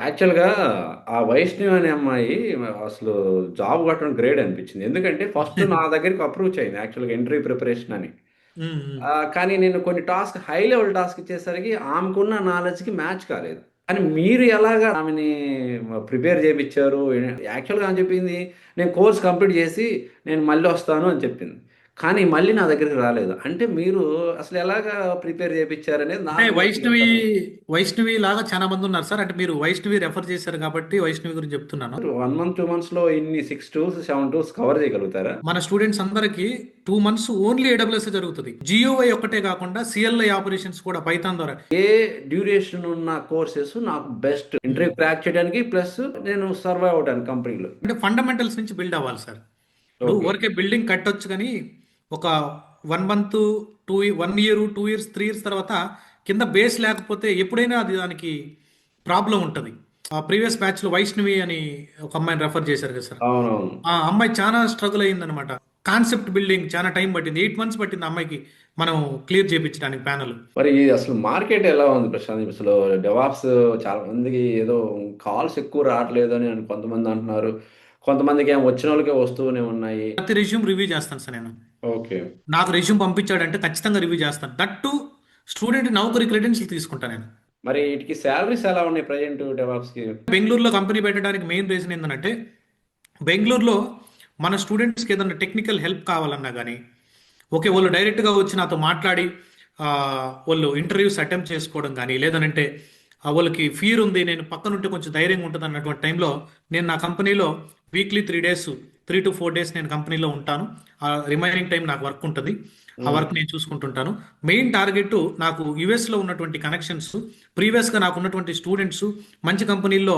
యాక్చువల్‌గా ఆ వైష్ణవి అనే అమ్మాయి అసలు జాబ్ కొట్టడం గ్రేట్ అనిపించింది. ఎందుకంటే ఫస్ట్ నా దగ్గరికి అప్రోచ్ అయింది యాక్చువల్‌గా ఇంటర్వ్యూ ప్రిపరేషన్ అని. హ్మ్. హ్మ్. కానీ నేను కొన్ని హై లెవెల్ టాస్క్ ఇచ్చేసరికి ఆమెకున్న నాలెడ్జ్‌కి మ్యాచ్ కాలేదు. కానీ మీరు ఎలాగా ఆమెని ప్రిపేర్ చేపిచ్చారు? యాక్చువల్‌గా ఆమె చెప్పింది, "నేను కోర్స్ కంప్లీట్ చేసి నేను మళ్ళొస్తాను" అని చెప్పింది. కానీ మళ్ళీ నా దగ్గరికి రాలేదు. అంటే మీరు అసలు ఎలాగా ప్రిపేర్ చేపిచ్చారనేది అంటే నాకు కూడా వైష్ణవి చెప్పండి. వైష్ణవి లాగా చాలా మంది ఉన్నారు సార్. అంటే మీరు వైష్ణవి రెఫర్ చేశారు కాబట్టి వైష్ణవి గురించి చెప్తున్నాను. 1 మంత్, 2 మంత్స్‌లో ఇన్ని 6 టూర్స్, 7 టూర్స్ కవర్ చేయగలుగుతారా? మన స్టూడెంట్స్ అందరికి 2 మంత్స్ ఓన్లీ ఏడబ్ల్యూఎస్ జరుగుతుంది. జియోఐ ఒక్కటే కాకుండా సిఎల్ఐ ఆపరేషన్స్ కూడా పైథాన్ ద్వారా. ఏ డ్యూరేషన్ ఉన్న కోర్సెస్ నాకు బెస్ట్ ఉమ్. ఇంటర్వ్యూ క్రాక్ చేయడానికి ప్లస్ నేను సర్వైవ్ అవ్వడానికి కంపెనీలో. అంటే ఫండమెంటల్స్ నుంచి బిల్డ్ అవ్వాలి సార్. ఇప్పుడు ఓకే. ఊరికే బిల్డింగ్ కట్టొచ్చు కానీ ఒక 1 మంత్, 1 ఇయర్, 2 ఇయర్స్, 3 ఇయర్స్ తర్వాత కింద బేస్ లేకపోతే ఎప్పుడైనా అది దానికి ప్రాబ్లం ఉంటుంది. ఆ ప్రీవియస్ బ్యాచ్ లో వైష్ణవి అని ఒక అమ్మాయిని రెఫర్ చేశారు కదా సార్. అవునవును. ఆ అమ్మాయి చాలా స్ట్రగుల్ అయిందనమాట. కాన్సెప్ట్ బిల్డింగ్ చాలా టైం పట్టింది. 8 మంత్స్ పట్టింది ఆ అమ్మాయికి మనం క్లియర్ చేయించడానికి ప్యానల్. మరి అసలు మార్కెట్ ఎలా ఉంది ప్రశాంత్? అసలు డెవాప్స్ చాలా మందికి ఏదో కాల్స్ ఎక్కువ రావట్లేదు అని కొంతమంది అంటున్నారు. కొంతమందికి ఏమో వచ్చిన వాళ్ళకే వస్తూనే ఉన్నాయి. ప్రతి రెజ్యూమ్ రివ్యూ చేస్తాను సార్ నేను. ఓకే. నాకు రెజ్యూమ్ పంపించాడంటే ఖచ్చితంగా రివ్యూ చేస్తాను. దట్టు స్టూడెంట్ నౌకరీ క్రెడెన్షియల్ తీసుకుంటాను నేను. మరి వీటికి సాలరీస్ ఎలా ఉన్నాయి ప్రజెంట్ డెవాప్స్కి? బెంగళూరులో కంపెనీ పెట్టడానికి మెయిన్ రీజన్ ఏంటంటే బెంగళూరులో మన స్టూడెంట్స్కి ఏదైనా టెక్నికల్ హెల్ప్ కావాలన్నా కానీ ఓకే వాళ్ళు డైరెక్ట్గా వచ్చి నాతో మాట్లాడి ఆ, వాళ్ళు ఇంటర్వ్యూస్ అటెంప్ట్ చేసుకోవడం కానీ లేదనంటే వాళ్ళకి ఫీర్ ఉంది నేను పక్కనుంటే కొంచెం ధైర్యంగా ఉంటుంది అన్నటువంటి టైంలో నేను నా కంపెనీలో వీక్లీ 3 డేస్, 3 to 4 డేస్ నేను కంపెనీలో ఉంటాను. ఆ రిమైనింగ్ టైం నాకు వర్క్ ఉంటుంది. ఆ వర్క్ నేను చూసుకుంటుంటాను. మెయిన్ టార్గెట్ నాకు యుఎస్లో ఉన్నటువంటి కనెక్షన్స్, ప్రీవియస్గా నాకు ఉన్నటువంటి స్టూడెంట్స్, మంచి కంపెనీల్లో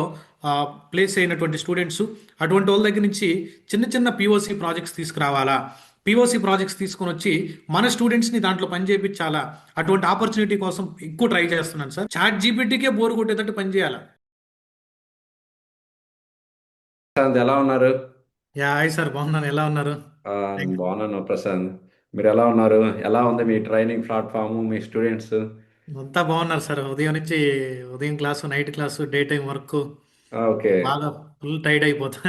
ప్లేస్ అయినటువంటి స్టూడెంట్స్, అటువంటి వాళ్ళ దగ్గర నుంచి చిన్న చిన్న పిఓసి ప్రాజెక్ట్స్ తీసుకురావాలా, పిఓసి ప్రాజెక్ట్స్ తీసుకొని వచ్చి మన స్టూడెంట్స్ని దాంట్లో పని చేయించాలా, అటువంటి ఆపర్చునిటీ కోసం ఎక్కువ ట్రై చేస్తున్నాను సార్. చాట్ జీపీటీకే బోర్ కొట్టేటట్టు పని చేయాలా. ప్రశాంత్ ఎలా ఉన్నారు? యా హాయ్ సార్, బాగున్నాను. ఎలా ఉన్నారు? నేను థ్యాంక్ యూ. బాగున్నాను ప్రశాంత్. మీరు ఎలా ఉన్నారు? ఎలా ఉంది మీ ట్రైనింగ్ ప్లాట్ఫామ్, మీ స్టూడెంట్స్? అంతా బాగున్నారు సార్. ఉదయం నుంచి ఉదయం class, night class, day time work, okay. బాగా ఫుల్ టైర్డ్ అయిపోతా.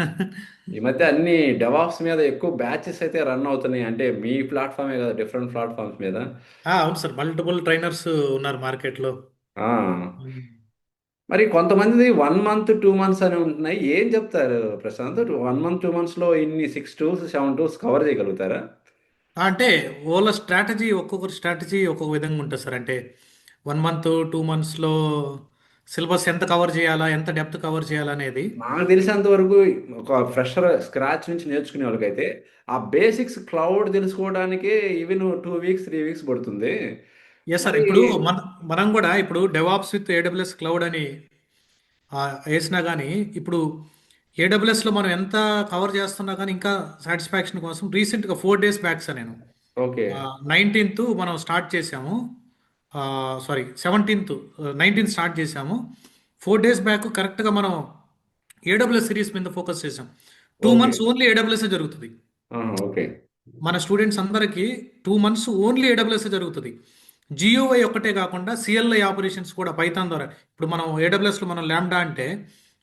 ఈ మధ్య అన్ని డెవాప్స్ మీద ఎక్కువ బ్యాచెస్ అయితే రన్ అవుతున్నాయి. అంటే మీ ప్లాట్ఫామే కదా, డిఫరెంట్ ప్లాట్ఫామ్స్ మీద. అవును సార్, మల్టిపుల్ ట్రైనర్స్ ఉన్నారు మార్కెట్లో. ఆ, మరి కొంతమంది 1 మంత్, 2 మంత్స్ అని ఉంటున్నాయి. ఏం చెప్తారు ప్రశాంత్? 1 మంత్, 2 మంత్స్‌లో ఇన్ని 6 టూర్స్, 7 టూర్స్ కవర్ చేయగలుగుతారా? అంటే వాళ్ళ స్ట్రాటజీ, ఒక్కొక్కరి స్ట్రాటజీ ఒక్కొక్క విధంగా ఉంటుంది సార్. అంటే 1 మంత్, 2 మంత్స్లో సిలబస్ ఎంత కవర్ చేయాలా, ఎంత డెప్త్ కవర్ చేయాలా అనేది. నాకు తెలిసినంత వరకు ఒక ఫ్రెషర్ స్క్రాచ్ నుంచి నేర్చుకునే వాళ్ళకైతే ఆ బేసిక్స్ క్లౌడ్ తెలుసుకోవడానికే ఈవెన్ 2 వీక్స్, 3 వీక్స్ పడుతుంది. Yes sir. మరి ఇప్పుడు మనం కూడా ఇప్పుడు డెవాప్స్ విత్ ఏడబ్ల్యూఎస్ క్లౌడ్ అని వేసినా కానీ ఇప్పుడు ఏడబ్ల్యూఎస్లో మనం ఎంత కవర్ చేస్తున్నా కానీ ఇంకా సాటిస్ఫాక్షన్ కోసం రీసెంట్గా 4 డేస్ బ్యాక్ సార్ నేను ఓకే. 19th మనం స్టార్ట్ చేసాము. సారీ, 17th, 19th స్టార్ట్ చేసాము. 4 డేస్ బ్యాక్ కరెక్ట్గా మనం ఏడబ్ల్యూఎస్ సిరీస్ మీద ఫోకస్ చేసాం. Two okay. Months only AWS జరుగుతుంది. ఆహా! ఓకే. మన స్టూడెంట్స్ అందరికీ 2 మంత్స్ ఓన్లీ ఏడబ్ల్యూఎస్ జరుగుతుంది. జియోఐ ఒక్కటే కాకుండా సిఎల్ఐ ఆపరేషన్స్ కూడా పైథాన్ ద్వారా. ఇప్పుడు మనం ఏడబ్ల్యూఎస్లో మనం ల్యాండా అంటే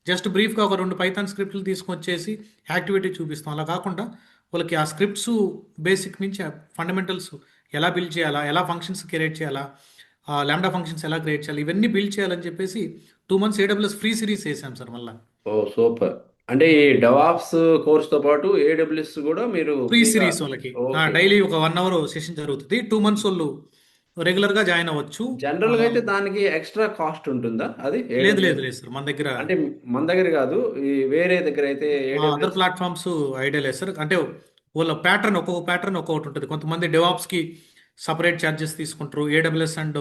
జస్ట్ బ్రీఫ్గా ఒక 2 పైథాన్ స్క్రిప్ట్లు తీసుకొచ్చేసి యాక్టివిటీ చూపిస్తాం. అలా కాకుండా వాళ్ళకి ఆ స్క్రిప్ట్స్ బేసిక్ నుంచి ఫండమెంటల్స్ ఎలా బిల్డ్ చేయాలా, ఎలా ఫంక్షన్స్ క్రియేట్ చేయాలా, ల్యాండా ఫంక్షన్స్ ఎలా క్రియేట్ చేయాలి, ఇవన్నీ బిల్డ్ చేయాలని చెప్పేసి 2 మంత్స్ ఏడబ్ల్యూఎస్ ఫ్రీ సిరీస్ వేసాం సార్ మళ్ళీ. ఓహ్! సూపర్. అంటే ఈ డెవాప్స్ కోర్స్‌తో పాటు ఏడబ్ల్యూఎస్ గూడా మీరు ఫ్రీ ఫ్రీగా. సిరీస్ వాళ్ళకి ఓకే. డైలీ ఒక 1 అవర్ సెషన్ జరుగుతుంది. 2 మంత్స్ వాళ్ళు రెగ్యులర్గా జాయిన్ అవ్వచ్చు. ఆ, జనరల్‌గా అయితే దానికి ఎక్స్‌ట్రా కాస్ట్ ఉంటుందా అది లేదు లేదు ఏడబ్ల్యూఎస్? లేదు సార్, మన దగ్గర అంటే మన దగ్గర గాదు. ఈ వేరే దగ్గరైతే అదర్ ఏడబ్ల్యూఎస్. ప్లాట్ఫామ్స్ ఐడియా లేదు సార్. అంటే వాళ్ళ ప్యాటర్న్, ఒక్కొక్క ప్యాటర్న్ ఒక్కొక్కటి ఉంటుంది. కొంతమంది డెవాప్స్కి సపరేట్ ఛార్జెస్ తీసుకుంటారు. ఏడబ్ల్యూఎస్ అండ్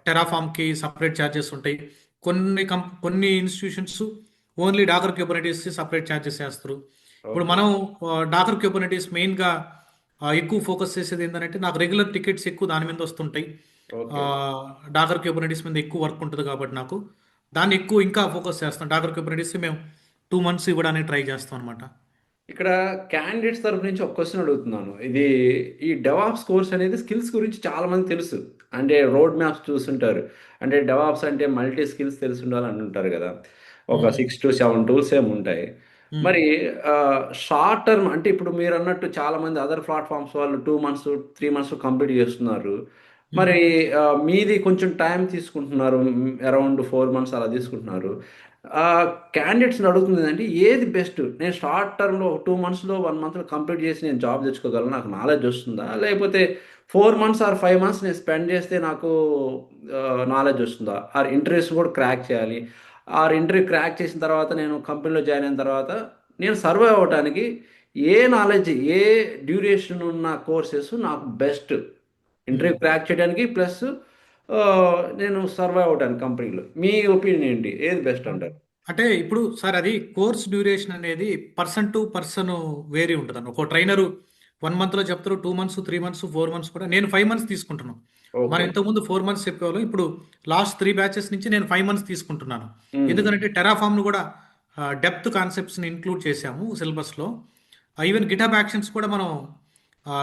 టెరాఫామ్కి సపరేట్ ఛార్జెస్ ఉంటాయి. కొన్ని ఇన్స్టిట్యూషన్స్ ఓన్లీ డాకర్ క్యూబర్నెటీస్కి సపరేట్ ఛార్జెస్ వేస్తారు. ఇప్పుడు ఓకే. మనం డాకర్ క్యూబర్నెటీస్ మెయిన్గా ఎక్కువ ఫోకస్ చేసేది ఏంటంటే నాకు రెగ్యులర్ టికెట్స్ ఎక్కువ దాని మీద వస్తుంటాయి. ఓకే. డాకర్ క్యూబర్నెటీస్ మీద ఎక్కువ వర్క్ ఉంటుంది కాబట్టి నాకు దాన్ని ఎక్కువ ఇంకా ఫోకస్ చేస్తాం. డాకర్ క్యూబర్నెటీస్ మేము 2 మంత్స్ ఇవ్వడానికి ట్రై చేస్తాం అనమాట. ఇక్కడ క్యాండిడేట్స్ తరపు నుంచి ఒక క్వెషన్ అడుగుతున్నాను. ఈ డెవాప్స్ కోర్స్ అనేది స్కిల్స్ గురించి చాలా మందికి తెలుసు. అంటే రోడ్ మ్యాప్స్ చూసుంటారు. అంటే డెవాప్స్ అంటే మల్టీ స్కిల్స్ తెలిసి ఉండాలని అంటారు కదా! ఒక హ్మ్. 6-7 టూల్స్ ఏమో ఉంటాయి. హ్మ్. మరి షార్ట్ టర్మ్ అంటే ఇప్పుడు మీరన్నట్టు చాలామంది అదర్ ప్లాట్‌ఫార్మ్స్ వాళ్ళు 2 మంత్స్, 3 మంత్స్ కంప్లీట్ చేస్తున్నారు. హ్మ్. మరి మీది కొంచెం టైం తీసుకుంటున్నారు. అరౌండ్ 4 మంత్స్ అలా తీసుకుంటున్నారు. క్యాండిడేట్స్‌ని అడుగుతుందేంటంటే ఏది బెస్ట్? నేను షార్ట్ టర్మ్‌లో 2 మంత్స్‌లో, 1 మంత్‌లో కంప్లీట్ చేసి నేను జాబ్ తెచ్చుకోగలను. నాకు నాలెడ్జ్ వస్తుందా? లేకపోతే 4 మంత్స్ ఆర్ 5 మంత్స్ నేను స్పెండ్ చేస్తే నాకు నాలెడ్జ్ వస్తుందా? ఆర్ ఇంటర్వ్యూస్ కూడా క్రాక్ చేయాలి. ఆర్ ఇంటర్వ్యూ క్రాక్ చేసిన తర్వాత నేను కంపెనీలో జాయిన్ అయిన తర్వాత నేను సర్వైవ్ అవ్వటానికి ఏ నాలెడ్జ్, ఏ డ్యూరేషన్ ఉన్న కోర్సెస్ నాకు బెస్ట్? హ్మ్. ఇంటర్వ్యూ క్రాక్ చేయడానికి ప్లస్ నేను సర్వైవ్ అవ్వడానికి కంపెనీలో. మీ ఒపీనియన్ ఏంటి? ఏది బెస్ట్ ఆ! అంటారు? అంటే ఇప్పుడు సార్ అది కోర్స్ డ్యూరేషన్ అనేది పర్సన్ టు పర్సన్ వేరీ ఉంటదండి. ఒక ట్రైనరు 1 మంత్‌లో చెప్తారు. 2 మంత్స్, 3 మంత్స్, 4 మంత్స్ కూడా నేను 5 మంత్స్ తీసుకుంటున్నాను. మనం ఓకే. ఇంతకుముందు 4 మంత్స్ చెప్పేవాళ్ళం. ఇప్పుడు లాస్ట్ 3 బ్యాచెస్ నుంచి నేను 5 మంత్స్ తీసుకుంటున్నాను. హ్మ్. ఎందుకంటే టెరాఫార్మ్‌ను కూడా డెప్త్ కాన్సెప్ట్స్‌ని ఇంక్లూడ్ చేశాము సిలబస్‌లో. ఈవెన్ గిటబ్ యాక్షన్స్ కూడా మనం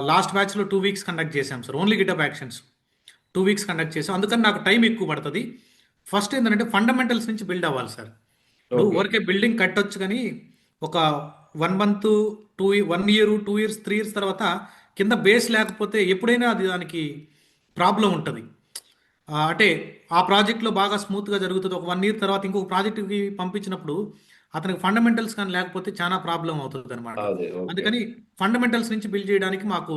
లాస్ట్ బ్యాచ్‌లో 2 వీక్స్ కండక్ట్ చేశాం sir. Only GitHub actions. 2 weeks conduct చేసాం. అందుకని నాకు టైం ఎక్కువ పడతది. ఫస్ట్ ఏందంటే ఫండమెంటల్స్ నుంచి బిల్డ్ అవ్వాలి సార్. ఇప్పుడు ఓకే. ఊరికే బిల్డింగ్ కట్టొచ్చు కానీ ఒక 1 మంత్, 1 ఇయర్, 2 ఇయర్స్, 3 ఇయర్స్ తర్వాత కింద బేస్ లేకపోతే ఎప్పుడైనా అది దానికి ప్రాబ్లం ఉంటది. అంటే ఆ ప్రాజెక్ట్‌లో బాగా స్మూత్‌గా జరుగుతది. ఒక 1 ఇయర్ తర్వాత ఇంకొక ప్రాజెక్ట్‌కి పంపించినప్పుడు అతనికి ఫండమెంటల్స్ గాని లేకపోతే చానా ప్రాబ్లమ్ అవుతదనమాట. అదే. ఓకే. అందుకని ఫండమెంటల్స్ నుంచి బిల్డ్ చేయడానికి మాకు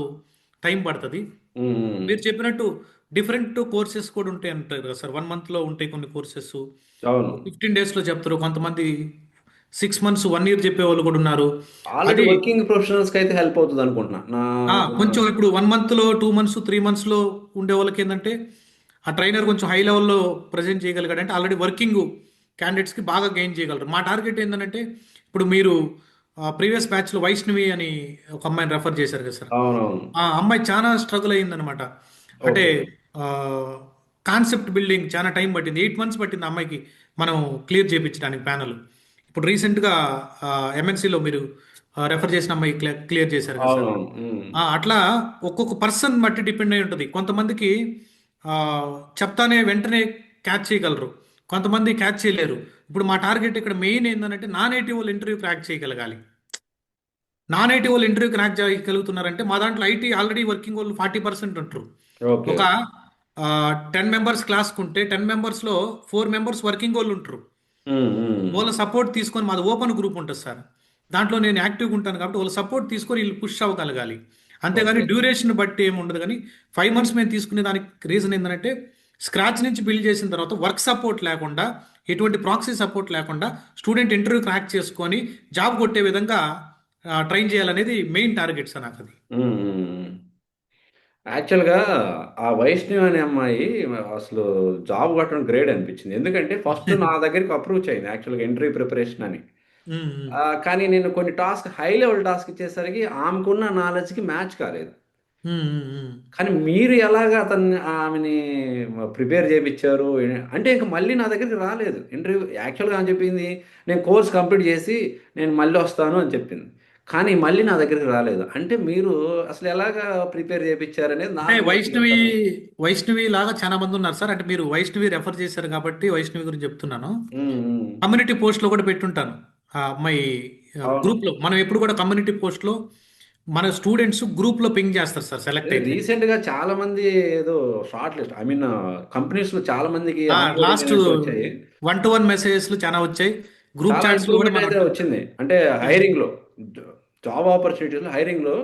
టైం పడతది. హ్మ్. హ్మ్. మీరు చెప్పినట్టు డిఫరెంట్ కోర్సెస్ కూడా ఉంటాయి అంటారు కదా సార్. 1 మంత్‌లో ఉంటాయి కొన్ని కోర్సెస్. అవును. 15 డేస్‌లో చెప్తారు. కొంతమంది 6 మంత్స్, 1 ఇయర్ చెప్పేవాళ్ళు కూడా ఉన్నారు. ఆల్రెడీ అది వర్కింగ్ ప్రొఫెషనల్స్‌కి అయితే హెల్ప్ అవుతదనుకుంటున్నా. నా కొంచెం ఇప్పుడు 1 మంత్‌లో, 2 మంత్స్, 3 మంత్స్‌లో ఉండే వాళ్ళకేందంటే ఆ ట్రైనర్ కొంచెం హై లెవెల్‌లో ప్రెజెంట్ చేయగలిగాడంటే ఆల్రెడీ వర్కింగ్ క్యాండిడేట్స్‌కి బాగా గెయిన్ చేయగలరు. మా టార్గెట్ ఏందనంటే ఇప్పుడు మీరు ప్రీవియస్ బ్యాచ్‌లో వైష్ణవి అని ఒక అమ్మాయిని రెఫర్ చేశారు కదా సార్. అవునవును. ఆ అమ్మాయి చాలా స్ట్రగుల్ అయిందనమాట. అంటే ఓకే. కాన్సెప్ట్ బిల్డింగ్ చాలా టైం పట్టింది. 8 మంత్స్ పట్టింది ఆ అమ్మాయికి మనం క్లియర్ చేపించడానికి ప్యానెల్. ఇప్పుడు రీసెంట్‌గా ఎంఎన్‌సిలో మీరు రెఫర్ చేసిన అమ్మాయి క్లియర్ చేశారు కదా సార్. అవునవును. హ్మ్. అట్లా ఒక్కొక్క పర్సన్ బట్టి డిపెండ్ అయి ఉంటది. కొంతమందికి చెప్తానే వెంటనే క్యాచ్ చేయగలరు. కొంతమంది క్యాచ్ చేయలేరు. ఇప్పుడు మా టార్గెట్ ఇక్కడ మెయిన్ ఏందనంటే నాన్ నేటివ్ వాళ్ళు ఇంటర్వ్యూ క్రాక్ చేయగలగాలి. నాన్ ఐటీ వాళ్ళు ఇంటర్వ్యూ క్రాక్ చేయగలుగుతున్నారంటే మా దాంట్లో ఐటీ ఆల్రెడీ వర్కింగ్ వాళ్ళు 40% ఉంటారు. ఓకే. ఒక 10 మెంబర్స్ క్లాస్‌కుంటే 10 మెంబర్స్‌లో 4 మెంబర్స్ వర్కింగ్ వాళ్ళు ఉంటారు. హ్మ్. హ్మ్. వాళ్ళ సపోర్ట్ తీసుకొని మాది ఓపెన్ గ్రూప్ ఉంటది సార్. దాంట్లో నేను యాక్టివ్‌గా ఉంటాను కాబట్టి వాళ్ళ సపోర్ట్ తీసుకొని ఈళ్ళు పుష్ అవ్వగలగాలి. అంతేగాని ఓకే. డ్యూరేషన్ బట్టి ఏమి ఉండదు గానీ 5 మంత్స్ మేము తీసుకునే దానికి రీజన్ ఏందంటే స్క్రాచ్ నుంచి బిల్డ్ చేసిన తర్వాత వర్క్ సపోర్ట్ లేకుండా, ఎటువంటి ప్రాక్సీ సపోర్ట్ లేకుండా స్టూడెంట్ ఇంటర్వ్యూ క్రాక్ చేసుకొని జాబ్ కొట్టే విధంగా ట్రైన్ చేయాలనేది మెయిన్ టార్గెట్ సార్ నాకది. హ్మ్. హ్మ్. యాక్చువల్‌గా ఆ వైష్ణవి అనే అమ్మాయి అసలు జాబ్ కొట్టడం గ్రేట్ అనిపించింది. ఎందుకంటే ఫస్ట్ నా దగ్గరికి అప్రోచ్ అయింది యాక్చువల్‌గా ఇంటర్వ్యూ ప్రిపరేషన్ అని. హ్మ్. హ్మ్. కానీ నేను కొన్ని హై లెవెల్ టాస్క్ ఇచ్చేసరికి ఆమెకున్న నాలెడ్జ్‌కి మ్యాచ్ కాలేదు. హ్మ్. హ్మ్. హ్మ్. కానీ మీరు ఎలాగా ఆమెని ప్రిపేర్ చేపిచ్చారు? అంటే ఇంక మళ్ళీ నా దగ్గరికి రాలేదు. ఇంటర్వ్యూ యాక్చువల్‌గా ఆమె చెప్పింది, "నేను కోర్స్ కంప్లీట్ చేసి నేను మళ్ళీ వస్తాను" అని చెప్పింది. కానీ మళ్ళీ నా దగ్గరికి రాలేదు. అంటే మీరు అసలు ఎలాగా ప్రిపేర్ చేపిచ్చారనేది అంటే నాకు అసలు వైష్ణవి, చెప్పండి. వైష్ణవి లాగా చాలా మంది ఉన్నారు సార్. అంటే మీరు వైష్ణవి రెఫర్ చేశారు కాబట్టి వైష్ణవి గురించి చెప్తున్నాను. హ్మ్. హ్మ్. కమ్యూనిటీ పోస్ట్‌లో కూడా పెట్టుంటాను. ఆ అమ్మాయి అవును. గ్రూప్‌లో మనం ఎప్పుడు కూడా కమ్యూనిటీ పోస్ట్‌లో మన స్టూడెంట్స్ గ్రూప్‌లో పింగ్ చేస్తారు సార్ సెలెక్ట్ అయితే. రీసెంట్‌గా చాలా మంది ఏదో షార్ట్ లిస్ట్ ఐ మీన్ కంపెనీస్‌లో చాలా మందికి ఆన్‌బోర్డింగ్ లాస్ట్ అయినట్టు వచ్చాయి. 1 టు 1 మెసేజెస్‌లు చాలా వచ్చాయి. గ్రూప్ చాలా చాట్స్‌లో కూడా ఇంప్రూవ్‌మెంట్ మనం అయితే వచ్చింది. అంటే హ్మ్. హైరింగ్‌లో జ జాబ్ ఆపర్చునిటీస్‌లో హైరింగ్‌లో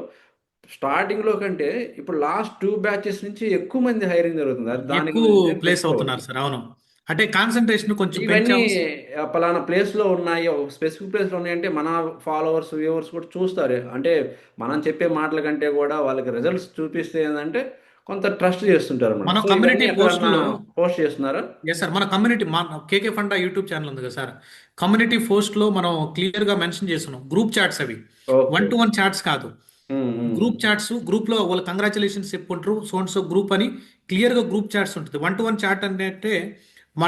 స్టార్టింగ్‌లో కంటే ఇప్పుడు లాస్ట్ 2 బ్యాచెస్ నుంచి ఎక్కువ మంది హైరింగ్ జరుగుతుంది. అది దానికి ఎక్కువ నేను ప్లేస్ మెచ్చుకోవచ్చు. అవుతున్నారు సార్. అవును. అంటే కాన్సంట్రేషన్ కొంచెం ఇవన్నీ పెంచాము. పలానా ప్లేస్‌లో ఉన్నాయి. ఒక స్పెసిఫిక్ ప్లేస్‌లో ఉన్నాయంటే మన ఫాలోవర్స్, వ్యూవర్స్ కూడా చూస్తారు. అంటే మనం చెప్పే మాటల కంటే కూడా వాళ్ళకి రిజల్ట్స్ చూపిస్తే ఏందంటే కొంత ట్రస్ట్ చేస్తుంటారన్నమాట. మన సో, ఇవన్నీ కమ్యూనిటీ ఎక్కడన్నా పోస్ట్‌లో పోస్ట్ చేస్తున్నారా? Yes sir. మన కమ్యూనిటీ కేకే ఫండా యూట్యూబ్ ఛానెల్ ఉంది కదా సార్. కమ్యూనిటీ పోస్ట్‌లో మనం క్లియర్‌గా మెన్షన్ చేసున్నాం. గ్రూప్ చాట్స్ అవి. ఓకే. 1 టు 1 చాట్స్ కాదు. హ్మ్. హ్మ్. గ్రూప్ చాట్స్ గ్రూప్‌లో వాళ్ళు కంగ్రాచ్యులేషన్స్ చెప్పుకుంటారు. సో అండ్ సో గ్రూప్ అని క్లియర్‌గా గ్రూప్ చాట్స్ ఉంటది. 1 టు 1 చాట్ అంటే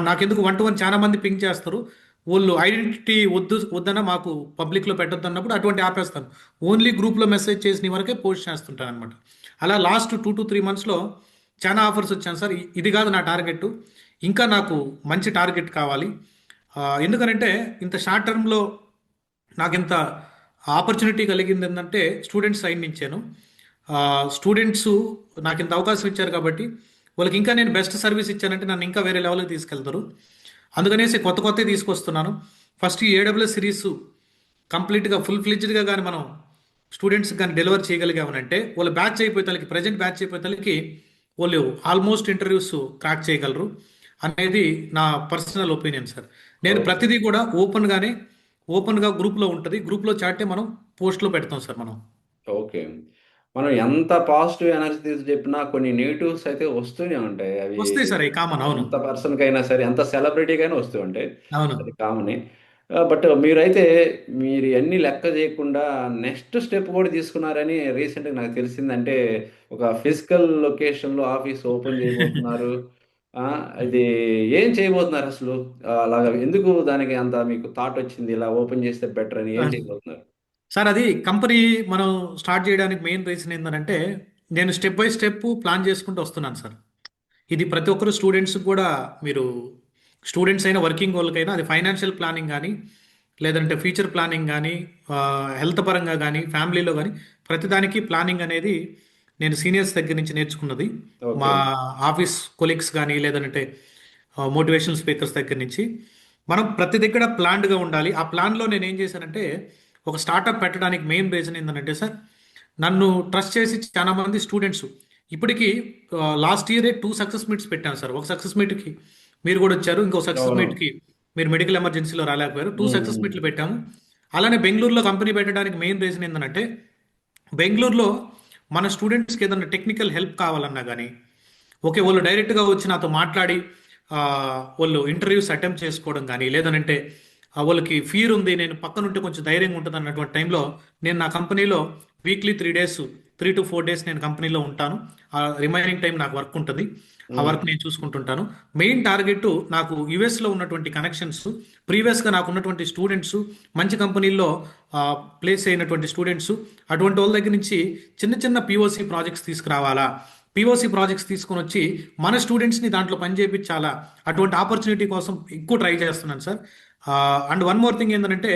నాకెందుకు 1 టు 1 చాలా మంది పింగ్ చేస్తారు. వోళ్ళు ఐడెంటిటీ వద్దన్నా మాకు పబ్లిక్‌లో పెట్టొద్దన్నప్పుడు అటువంటి ఆపేస్తాను. ఓన్లీ గ్రూప్‌లో మెసేజ్ చేసిన వరకే పోస్ట్ చేస్తుంటాననమాట. అలా లాస్ట్ 2-3 మంత్స్‌లో చాలా ఆఫర్స్ వచ్చాను సార్. ఇది కాదు నా టార్గెట్, ఇంకా నాకు మంచి టార్గెట్ కావాలి. ఎందుకనంటే ఇంత షార్ట్ టర్మ్లో నాకు ఇంత ఆపర్చునిటీ కలిగింది ఏంటంటే స్టూడెంట్స్ సైడ్ నుంచాను. స్టూడెంట్స్ నాకు ఇంత అవకాశం ఇచ్చారు కాబట్టి వాళ్ళకి ఇంకా నేను బెస్ట్ సర్వీస్ ఇచ్చానంటే నన్ను ఇంకా వేరే లెవెల్కి తీసుకెళ్తారు. అందుకనేసి కొత్త కొత్తవి తీసుకొస్తున్నాను. ఫస్ట్ ఈ ఏడబ్ల్యూఎస్ సిరీస్ కంప్లీట్గా ఫుల్ ఫ్లెడ్జ్డ్గా కానీ మనం స్టూడెంట్స్ కానీ డెలివర్ చేయగలిగామనంటే వాళ్ళ బ్యాచ్ అయిపోయేతలకి, ప్రజెంట్ బ్యాచ్ అయిపోయేతలకి వాళ్ళు ఆల్మోస్ట్ ఇంటర్వ్యూస్ క్రాక్ చేయగలరు అనేది నా పర్సనల్ ఒపీనియన్ సార్. నేను ఓకే. ప్రతిదీ కూడా ఓపెన్గా గ్రూప్లో ఉంటుంది. గ్రూప్లో చాటే మనం పోస్ట్లో పెడతాం సార్ మనం. ఓకే. మనం ఎంత పాజిటివ్ ఎనర్జీస్ చెప్పినా కొన్ని నెగెటివ్స్ అయితే వస్తూనే ఉంటాయి. అవి వస్తాయి సార్, అవి కామన్. అవును. ఎంత పర్సన్‌కైనా సరే, ఎంత సెలబ్రిటీకైనా వస్తూ ఉంటాయి. అవును. అది కామనే. బట్ మీరైతే మీరు ఇయన్నీ లెక్క చేయకుండా నెక్స్ట్ స్టెప్ కూడా తీసుకున్నారని రీసెంట్‌గా నాకు తెలిసింది. అంటే ఒక ఫిజికల్ లొకేషన్‌లో ఆఫీస్ ఓపెన్ చేయబోతున్నారు. ఇది ఏం చేయబోతున్నారసలు? అలాగా ఎందుకు దానికి అంత మీకు థాట్ వచ్చింది? ఇలా ఓపెన్ చేస్తే బెటర్ అని ఏం చేయబోతున్నారు? సార్ అది కంపెనీ మనం స్టార్ట్ చేయడానికి మెయిన్ రీజన్ ఏంటంటే నేను స్టెప్ బై స్టెప్ ప్లాన్ చేసుకుంటూ వస్తున్నాను సార్. ఇది ప్రతి ఒక్కరు స్టూడెంట్స్ కూడా, మీరు స్టూడెంట్స్ అయినా వర్కింగ్ వాళ్ళకైనా అది ఫైనాన్షియల్ ప్లానింగ్ కానీ, లేదంటే ఫ్యూచర్ ప్లానింగ్ కానీ, హెల్త్ పరంగా కానీ, ఫ్యామిలీలో కానీ ప్రతిదానికి ప్లానింగ్ అనేది నేను సీనియర్స్ దగ్గర నుంచి నేర్చుకున్నది. మా ఓకే. ఆఫీస్ కొలీగ్స్ కానీ, లేదంటే మోటివేషనల్ స్పీకర్స్ దగ్గర నుంచి మనం ప్రతి దగ్గర ప్లాన్డ్గా ఉండాలి. ఆ ప్లాన్లో నేను ఏం చేశానంటే ఒక స్టార్టప్ పెట్టడానికి మెయిన్ రీజన్ ఏంటంటే సార్, నన్ను ట్రస్ట్ చేసి చాలా మంది స్టూడెంట్స్ ఇప్పటికీ లాస్ట్ ఇయరే 2 సక్సెస్ మీట్స్ పెట్టాను సార్. ఒక సక్సెస్ మీట్కి మీరు కూడా వచ్చారు, ఇంకో సక్సెస్ అవును. మీట్కి మీరు మెడికల్ ఎమర్జెన్సీలో రాలేకపోయారు. 2 హ్మ్. సక్సెస్ హ్మ్. మీట్లు పెట్టాము. అలానే బెంగళూరులో కంపెనీ పెట్టడానికి మెయిన్ రీజన్ ఏంటంటే బెంగళూరులో మన స్టూడెంట్స్కి ఏదైనా టెక్నికల్ హెల్ప్ కావాలన్నా కానీ, ఓకే వాళ్ళు డైరెక్ట్గా వచ్చి నాతో మాట్లాడి ఆ, వాళ్ళు ఇంటర్వ్యూస్ అటెంప్ట్ చేసుకోవడం కానీ, లేదనంటే వాళ్ళకి ఫీర్ ఉంది, నేను పక్కనుంటే కొంచెం ధైర్యంగా ఉంటుంది అన్నటువంటి టైంలో నేను నా కంపెనీలో వీక్లీ 3 డేస్, 3 to 4 డేస్ నేను కంపెనీలో ఉంటాను. ఆ రిమైనింగ్ టైం నాకు వర్క్ ఉంటుంది. ఆ హ్మ్. వర్క్ నేను చూసుకుంటుంటాను. మెయిన్ టార్గెట్ నాకు యుఎస్లో ఉన్నటువంటి కనెక్షన్స్, ప్రీవియస్గా నాకు ఉన్నటువంటి స్టూడెంట్స్, మంచి కంపెనీల్లో ప్లేస్ అయినటువంటి స్టూడెంట్స్, అటువంటి వాళ్ళ దగ్గర నుంచి చిన్న చిన్న పిఓసి ప్రాజెక్ట్స్ తీసుకురావాలా, పిఓసి ప్రాజెక్ట్స్ తీసుకొని వచ్చి మన స్టూడెంట్స్ని దాంట్లో పని చేయించాలా, అటువంటి ఆపర్చునిటీ కోసం ఎక్కువ ట్రై చేస్తున్నాను sir. And one more thing ఏంటంటే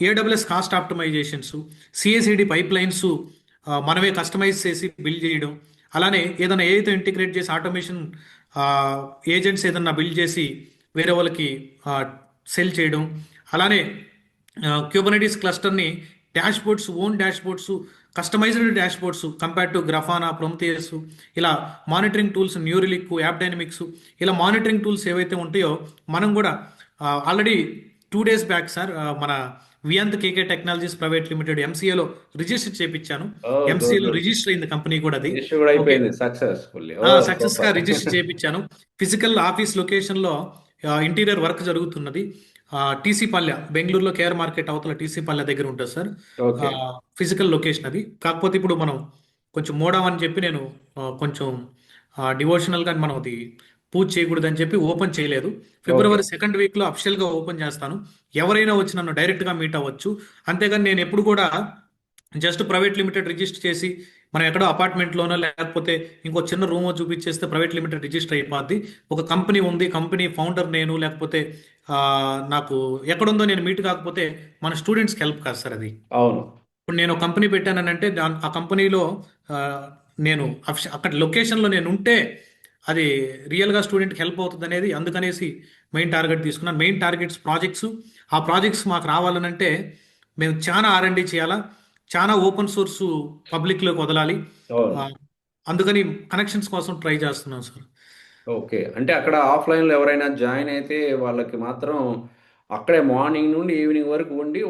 AWS cost optimisations, CICD pipelines మనమే కస్టమైజ్ చేసి బిల్డ్ చేయడం, అలానే ఏదైనా ఏదైతే ఇంటిగ్రేట్ చేసి ఆటోమేషన్ ఏజెంట్స్ ఏదన్నా బిల్డ్ చేసి వేరే వాళ్ళకి సెల్ చేయడం, అలానే క్యూబర్నెటిస్ క్లస్టర్ని dashboards, own dashboards, customised dashboards compare to Grafana, Prometheus, ఇలా monitoring tools, New Relic, AppDynamics, ఇలా మానిటరింగ్ టూల్స్ ఏవైతే ఉంటాయో మనం కూడా ఆల్రెడీ 2 days బ్యాక్ సార్ మన వియంత్ కేకే టెక్నాలజీస్ ప్రైవేట్ లిమిటెడ్ ఎంసీఏలో రిజిస్టర్ చేయించాను. ఓహ్! గుడ్. ఎంసీఏలో గుడ్. రిజిస్టర్ అయింది కంపెనీ కూడా అది. రిజిస్టర్ కూడా ఓకే. అయిపోయింది సక్సెస్‌ఫుల్లీ. ఓహ్! సక్సెస్ గా సూపర్. రిజిస్టర్ చేయించాను. ఫిజికల్ ఆఫీస్ లొకేషన్ లో ఇంటీరియర్ వర్క్ జరుగుతున్నది. టీసీ పల్లె, బెంగళూరులో కేఆర్ మార్కెట్ అవతల టీసీ పల్లె దగ్గర ఉంటుంది సార్. ఓకే. ఫిజికల్ లొకేషన్ అది. కాకపోతే ఇప్పుడు మనం కొంచెం మోడాం అని చెప్పి నేను కొంచెం డివోషనల్ గా మనం అది పూజ చేయకూడదని చెప్పి ఓపెన్ చేయలేదు. ఓకే. ఫిబ్రవరి సెకండ్ వీక్ లో అఫిషియల్ గా ఓపెన్ చేస్తాను. ఎవరైనా వచ్చి నన్ను డైరెక్ట్ గా మీట్ అవ్వచ్చు. అంతేగాని నేను ఎప్పుడు కూడా జస్ట్ ప్రైవేట్ లిమిటెడ్ రిజిస్టర్ చేసి మనం ఎక్కడో అపార్ట్మెంట్లోనో లేకపోతే ఇంకో చిన్న రూమ్ చూపించేస్తే ప్రైవేట్ లిమిటెడ్ రిజిస్టర్ అయిపోద్ది. ఒక కంపెనీ ఉంది, కంపెనీ ఫౌండర్ నేను, లేకపోతే ఆ, నాకు ఎక్కడుందో నేను మీట్ కాకపోతే మన స్టూడెంట్స్కి హెల్ప్ కాదు సార్ అది. అవును. ఇప్పుడు నేను కంపెనీ పెట్టానంటే ఆ కంపెనీలో ఆ, నేను అక్కడ లొకేషన్లో నేను ఉంటే అది రియల్గా స్టూడెంట్కి హెల్ప్ అవుతుంది అనేది, అందుకనేసి మెయిన్ టార్గెట్ తీసుకున్నాను. Main targets projects. ఆ ప్రాజెక్ట్స్ మాకు రావాలనంటే మేము చాలా ఆర్ఎండి చేయాలా, చాలా ఓపెన్ సోర్స్ పబ్లిక్లోకి వదలాలి. అవును. ఆ, అందుకని కనెక్షన్స్ కోసం ట్రై చేస్తున్నాం సార్. ఓకే. అంటే అక్కడ ఆఫ్‌లైన్‌లో ఎవరైనా జాయిన్ అయితే వాళ్ళకి మాత్రం అక్కడే మార్నింగ్ నుండి ఈవినింగ్ వరకు ఉండి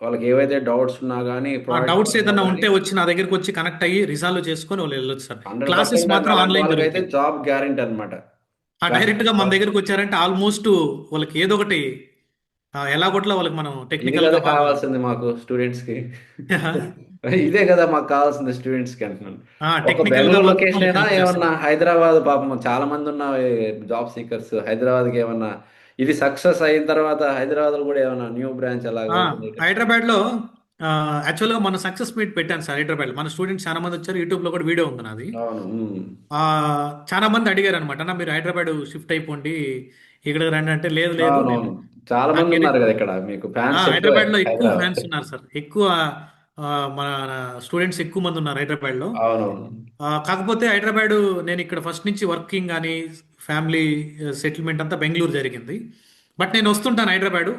వాళ్ళకి ఏవైతే డౌట్స్ ఉన్నా గానీ, ఆ ప్రాజెక్ట్ డౌట్స్ పరంగా ఏదన్నా గానీ ఉంటే వచ్చి నా దగ్గరికి వచ్చి కనెక్ట్ అయ్యి రిజాల్వ్ చేసుకొని వాళ్ళు వెళ్ళొచ్చు సార్. క్లాసెస్ 100% మాత్రం అలాంటి ఆన్లైన్ వాళ్ళకైతే జరుగుతాయి. జాబ్ గ్యారంటీ అన్నమాట. డైరెక్ట్ గా మన క్లాసెస్ దగ్గరికి వచ్చారంటే ఆల్మోస్ట్ వాళ్ళకి ఏదో ఒకటి ఎలాగొట్లా వాళ్ళకి మనం ఇది టెక్నికల్ గదా గా బాగా కావాల్సింది మాకు స్టూడెంట్స్‌కి. ఇదే గదా మాకు కావాల్సింది స్టూడెంట్స్‌కి అంటున్నాను. ఒక టెక్నికల్ గా బెంగుళూరు మాత్రం లొకేషన్ వాళ్ళకి అయినా హెల్ప్ చేస్తారు. ఏమన్నా హైదరాబాద్ పాపం చాలా మందున్న జాబ్ సీకర్స్ హైదరాబాద్‌కి ఏమన్నా ఇది సక్సెస్ అయిన తర్వాత హైదరాబాద్‌లో గూడా ఏమన్నా న్యూ బ్రాంచ్ అలాగా ఆ, ఓపెన్ చేయటం. హైదరాబాద్ లో యాక్చువల్గా మన సక్సెస్ మీట్ పెట్టాను సార్ హైదరాబాద్. మన స్టూడెంట్స్ చాలా మంది వచ్చారు, యూట్యూబ్లో కూడా వీడియో ఉంది నాది. అవును. ఆ, చాలా మంది అడిగారు అనమాట, అన్న మీరు హైదరాబాద్ షిఫ్ట్ అయిపోండి ఇక్కడికి రండి అంటే, లేదు లేదు నేను అవునవును. చాలా నాకు మంది ఏది ఉన్నారు కదా ఇక్కడ, మీకు ఫ్యాన్స్ ఎక్కువ హైదరాబాద్లో ఎక్కువ హైదరాబాద్. ఫ్యాన్స్ ఉన్నారు సార్, ఎక్కువ మన స్టూడెంట్స్ ఎక్కువ మంది ఉన్నారు హైదరాబాద్లో. అవునవును. కాకపోతే హైదరాబాద్, నేను ఇక్కడ ఫస్ట్ నుంచి వర్కింగ్ కానీ ఫ్యామిలీ సెటిల్మెంట్ అంతా బెంగళూరు జరిగింది. బట్ నేను వస్తుంటాను హైదరాబాద్.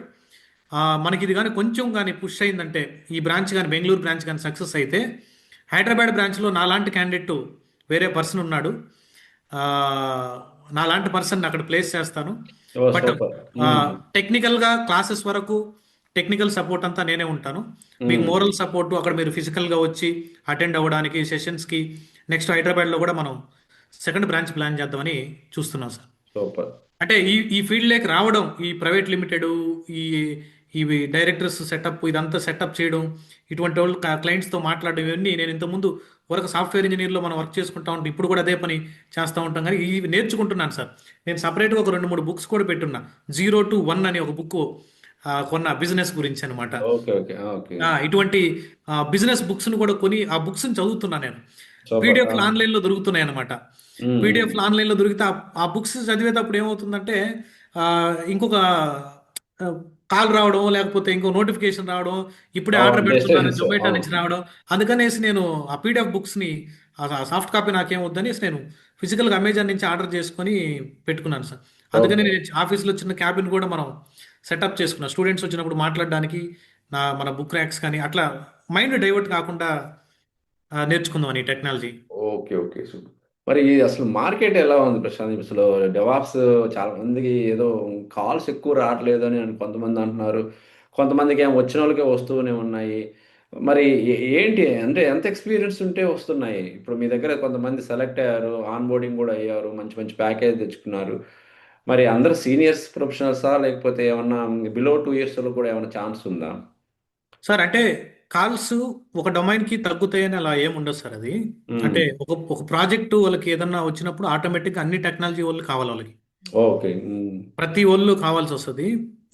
మనకి ఇది కానీ కొంచెం కానీ పుష్ అయిందంటే, ఈ బ్రాంచ్ కానీ బెంగళూరు బ్రాంచ్ కానీ సక్సెస్ అయితే, హైదరాబాద్ బ్రాంచ్లో నాలాంటి క్యాండిడేట్ వేరే పర్సన్ ఉన్నాడు. ఆ, నాలాంటి పర్సన్ అక్కడ ప్లేస్ చేస్తాను. ఓ బట్ సూపర్. టెక్నికల్గా క్లాసెస్ వరకు టెక్నికల్ సపోర్ట్ అంతా నేనే ఉంటాను. మీకు మోరల్ సపోర్ట్ అక్కడ మీరు ఫిజికల్గా వచ్చి అటెండ్ అవ్వడానికి సెషన్స్కి, నెక్స్ట్ హైదరాబాద్లో కూడా మనం సెకండ్ బ్రాంచ్ ప్లాన్ చేద్దామని చూస్తున్నాం సార్. సూపర్. అంటే ఈ ఈ ఫీల్డ్లోకి రావడం, ఈ ప్రైవేట్ లిమిటెడ్, ఈ ఇవి డైరెక్టర్స్ సెటప్, ఇదంతా సెటప్ చేయడం, ఇటువంటి వాళ్ళు క్లయింట్స్తో మాట్లాడడం, ఇవన్నీ నేను ఇంతకుముందు వరకు సాఫ్ట్వేర్ ఇంజనీర్లో మనం వర్క్ చేసుకుంటా ఉంటాం, ఇప్పుడు కూడా అదే పని చేస్తూ ఉంటాం. కానీ ఇవి నేర్చుకుంటున్నాను సార్. నేను సపరేట్గా ఒక 2-3 బుక్స్ కూడా పెట్టున్నా. 0 to 1 అని ఒక బుక్ కొన్న బిజినెస్ గురించి అనమాట. ఓకే. ఓకే. ఓకే. ఇటువంటి బిజినెస్ బుక్స్ను కూడా కొని ఆ బుక్స్ని చదువుతున్నా నేను. సూపర్. పీడిఎఫ్లు ఆన్లైన్లో దొరుకుతున్నాయి అనమాట. పీడిఎఫ్లు ఆన్లైన్లో దొరికితే ఆ బుక్స్ చదివేటప్పుడు ఏమవుతుందంటే, ఆ, ఇంకొక కాల్ రావడం, లేకపోతే ఇంకో నోటిఫికేషన్ రావడం, ఇప్పుడే ఆర్డర్ అవును. పెడుతున్నారు డిస్టర్బెన్స్. జొమాటో అవును. నుంచి రావడం. అందుకనేసి నేను ఆ పీడిఎఫ్ బుక్స్ని, సాఫ్ట్ కాపీ నాకేమొద్దనేసి నేను ఫిజికల్గా అమెజాన్ నుంచి ఆర్డర్ చేసుకొని పెట్టుకున్నాను సార్. అందుకని ఓకే. నేను ఆఫీస్లో చిన్న క్యాబిన్ కూడా మనం సెటప్ చేసుకున్నాం, స్టూడెంట్స్ వచ్చినప్పుడు మాట్లాడడానికి. మన బుక్ ర్యాక్స్ కానీ అట్లా మైండ్ డైవర్ట్ కాకుండా నేర్చుకుందాం అని టెక్నాలజీ. ఓకే. ఓకే. సూపర్. మరి అసలు మార్కెట్ ఎలా ఉంది ప్రశాంత్? అసలు డెవాప్స్ చాలా మందికి ఏదో కాల్స్ ఎక్కువ రావట్లేదని అని కొంతమంది అంటున్నారు. కొంతమందికేమో వచ్చినోళ్ళకే వస్తూనే ఉన్నాయి. మరి ఏంటి అంటే ఎంత ఎక్స్‌పీరియన్స్ ఉంటే వస్తున్నాయి? ఇప్పుడు మీ దగ్గర కొంతమంది సెలెక్ట్ అయ్యారు. ఆన్ బోర్డింగ్ గూడా అయ్యారు. మంచి మంచి ప్యాకేజ్ తెచ్చుకున్నారు. మరి అందరూ సీనియర్స్ ప్రొఫెషనల్సా? లేకపోతే ఏమన్నా బిలో 2 ఇయర్స్‌లో కూడా ఏమన్నా ఛాన్స్ ఉందా? సార్ అంటే కాల్స్ ఒక డొమైన్కి తగ్గుతాయని అలా ఏమి ఉండదు సార్. అది హ్మ్. అంటే ఒక ఒక ప్రాజెక్టు వాళ్ళకి ఏదన్నా వచ్చినప్పుడు ఆటోమేటిక్గా అన్ని టెక్నాలజీ వాళ్ళు కావాలి వాళ్ళకి. ఓకే. హ్మ్. ప్రతి వాళ్ళు కావాల్సి వస్తుంది.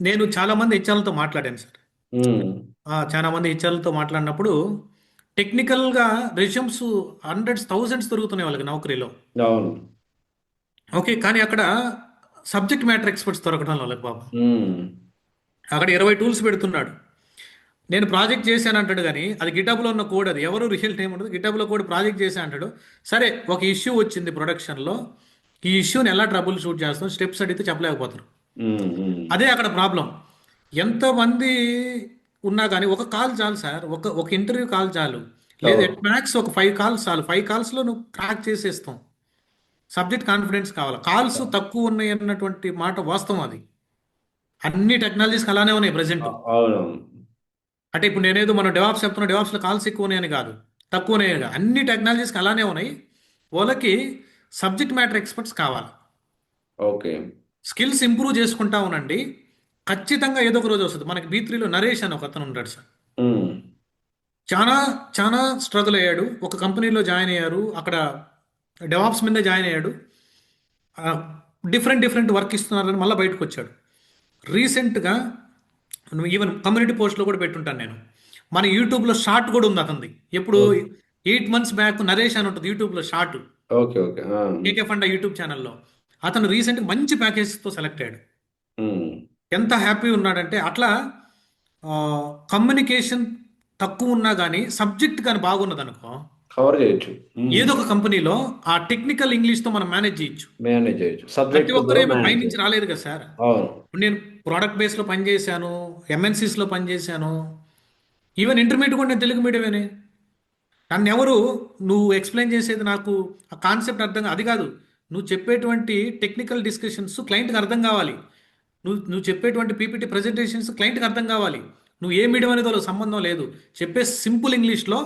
నేను చాలా మంది హెచ్ఆర్లతో మాట్లాడాను సార్. హ్మ్. చాలా మంది హెచ్ఆర్లతో మాట్లాడినప్పుడు టెక్నికల్గా రెజ్యూమ్స్ హండ్రెడ్స్ థౌజండ్స్ దొరుకుతున్నాయి వాళ్ళకి నౌకరీలో. అవును. ఓకే, కానీ అక్కడ సబ్జెక్ట్ మ్యాటర్ ఎక్స్పర్ట్స్ దొరకడం వాళ్ళకి బాబు. హ్మ్. అక్కడ 20 టూల్స్ పెడుతున్నాడు. నేను ప్రాజెక్ట్ చేశాను అంటాడు, కానీ అది గిటబ్లో ఉన్న కోడ్, అది ఎవరు రియల్ టైం ఉండదు. గిటబ్లో కోడ్ ప్రాజెక్ట్ చేశా అంటాడు. సరే, ఒక ఇష్యూ వచ్చింది ప్రొడక్షన్లో, ఈ ఇష్యూని ఎలా ట్రబుల్ షూట్ చేస్తాం, స్టెప్స్ అడిగితే చెప్పలేకపోతారు. హ్మ్. హ్మ్. అదే అక్కడ ప్రాబ్లం. ఎంతమంది ఉన్నా కానీ ఒక కాల్ చాలు సార్, ఒక ఒక ఇంటర్వ్యూ కాల్ చాలు. లేదు అవును. ఎట్ మ్యాక్స్ ఒక 5 కాల్స్ చాలు. 5 కాల్స్లో నువ్వు క్రాక్ చేసేస్తాం. సబ్జెక్ట్ కాన్ఫిడెన్స్ కావాలి. కాల్స్ తక్కువ ఉన్నాయి అన్నటువంటి మాట వాస్తవం. అది అన్ని టెక్నాలజీస్కి అలానే ఉన్నాయి ప్రజెంట్. అవునవును. అంటే ఇప్పుడు నేనేదో మనం డెవాప్స్ చెప్తున్నా, డెవాప్స్లో కాల్స్ ఎక్కువ ఉన్నాయని కాదు, తక్కువ ఉన్నాయని కాదు. అన్ని టెక్నాలజీస్కి అలానే ఉన్నాయి. వాళ్ళకి సబ్జెక్ట్ మ్యాటర్ ఎక్స్పర్ట్స్ కావాలి. ఓకే. స్కిల్స్ ఇంప్రూవ్ చేసుకుంటా ఉనండి, ఖచ్చితంగా ఏదో ఒక రోజు వస్తుంది. మనకి B3లో నరేష్ అని ఒక అతను ఉంటాడు సార్. హ్మ్. చాలా చాలా స్ట్రగుల్ అయ్యాడు. ఒక కంపెనీలో జాయిన్ అయ్యారు, అక్కడ డెవాప్స్ మీద జాయిన్ అయ్యాడు. డిఫరెంట్ డిఫరెంట్ వర్క్ ఇస్తున్నారని మళ్ళీ బయటకు వచ్చాడు. రీసెంట్గా ఈవెన్ కమ్యూనిటీ పోస్ట్లో కూడా పెట్టుంటాను నేను. మన యూట్యూబ్లో షార్ట్ కూడా ఉంది అతనిది. ఎప్పుడు ఓకే. 8 months బ్యాక్ నరేష్ అని ఉంటుంది యూట్యూబ్లో షార్ట్, ఓకే. ఓకే. ఆ! కేకే ఫండా యూట్యూబ్ ఛానల్లో. అతను రీసెంట్గా మంచి ప్యాకేజ్తో సెలెక్ట్ అయ్యాడు. హ్మ్. ఎంత హ్యాపీ ఉన్నాడంటే, అట్లా కమ్యూనికేషన్ తక్కువ ఉన్నా కానీ సబ్జెక్ట్ కానీ బాగున్నది అనుకో, కవర్ చేయొచ్చు. హ్మ్. ఏదో ఒక కంపెనీలో ఆ టెక్నికల్ ఇంగ్లీష్తో మనం మేనేజ్ చేయొచ్చు. మేనేజ్ చేయొచ్చు. ప్రతి సబ్జెక్ట్ ఒక్కరు కూడా ఏమో మేనేజ్ పైనుంచి చేయొచ్చు. రాలేదు కదా సార్. అవును. ఇప్పుడు నేను ప్రోడక్ట్ బేస్లో పనిచేశాను, ఎంఎన్సీస్లో పనిచేశాను, ఈవెన్ ఇంటర్మీడియట్ కూడా నేను తెలుగు మీడియమేనే. నన్ను ఎవరు, నువ్వు ఎక్స్ప్లెయిన్ చేసేది నాకు ఆ కాన్సెప్ట్ అది కాదు. నువ్వు చెప్పేటువంటి టెక్నికల్ డిస్కషన్స్ క్లయింట్కి అర్థం కావాలి. నువ్వు చెప్పేటువంటి పీపీటీ ప్రజెంటేషన్స్ క్లయింట్కి అర్థం కావాలి. నువ్వు ఏ మీడియం అనేది వాళ్ళకి సంబంధం లేదు. చెప్పే సింపుల్ ఇంగ్లీష్లో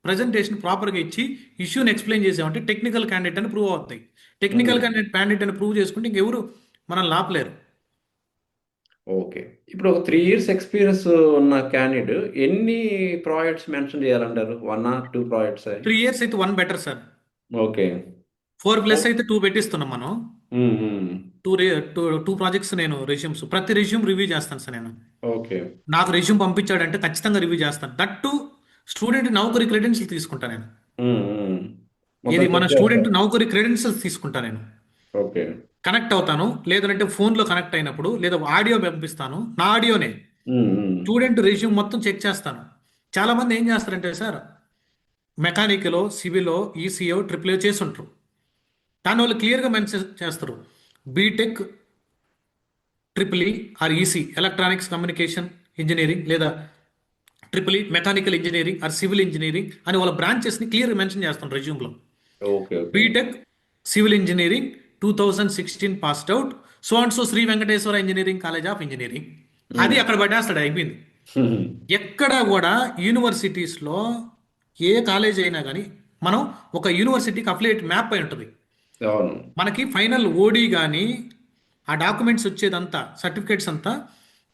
ప్రజెంటేషన్ ప్రాపర్గా ఇచ్చి ఇష్యూని ఎక్స్ప్లెయిన్ చేసామంటే టెక్నికల్ క్యాండిడేట్ అని ప్రూవ్ అవుతాయి. టెక్నికల్ హ్మ్. క్యాండిడేట్ అని ప్రూవ్ చేసుకుంటే ఇంకెవరు మనం లాపలేరు. ఓకే. ఇప్పుడు ఒక 3 ఇయర్స్ ఎక్స్‌పీరియన్స్ ఉన్న క్యాండిడేట్ ఎన్ని ప్రాజెక్ట్స్ మెన్షన్ చేయాలంటారు? 1 ఆర్ 2 ప్రాజెక్ట్సా? 3 years అయితే 1 బెటర్ సార్. ఓకే. 4+ అయితే 2 పెట్టిస్తున్నాం మనం. హ్మ్. హ్మ్. టూ టూ ప్రాజెక్ట్స్ నేను రెజ్యూమ్స్ ప్రతి రెజ్యూమ్ రివ్యూ చేస్తాను సార్ నేను. ఓకే. నాకు రెజ్యూమ్ పంపించాడంటే ఖచ్చితంగా రివ్యూ చేస్తాను. దట్టు స్టూడెంట్ నౌకరీ క్రెడెన్షియల్ తీసుకుంటా నేను. హ్మ్. హ్మ్. మొత్తం ఇది మన చెక్ స్టూడెంట్ చేస్తారు. నౌకరీ క్రెడెన్షియల్స్ తీసుకుంటా నేను. ఓకే. కనెక్ట్ అవుతాను, లేదంటే ఫోన్లో కనెక్ట్ అయినప్పుడు లేదా ఆడియో పంపిస్తాను, నా ఆడియోనే హ్మ్. హ్మ్. స్టూడెంట్ రెజ్యూమ్ మొత్తం చెక్ చేస్తాను. చాలా మంది ఏం చేస్తారంటే సార్, మెకానికలో, సివిలో, ఈసీఓ, ట్రిపుల్ చేసి ఉంటారు. దాని వాళ్ళు క్లియర్గా మెన్షన్ చేస్తారు, BTech, triple or EC, electronics communication engineering, లేదా triple mechanical engineering or civil engineering అని వాళ్ళ బ్రాంచెస్ని క్లియర్గా మెన్షన్ చేస్తాను రెజ్యూమ్లో. Okay. Okay. BTech civil engineering 2016 passed out, so and so Shri Venkateswara engineering college of engineering. అది హ్మ్. అక్కడ పట్టేస్తాడు, అయిపోయింది. హ్మ్. ఎక్కడ కూడా యూనివర్సిటీస్లో ఏ కాలేజ్ అయినా కానీ మనం ఒక యూనివర్సిటీకి అఫిలియేట్ మ్యాప్ అయి ఉంటుంది. అవును. మనకి ఫైనల్ ఓడి కానీ ఆ డాక్యుమెంట్స్ వచ్చేదంతా, సర్టిఫికేట్స్ అంతా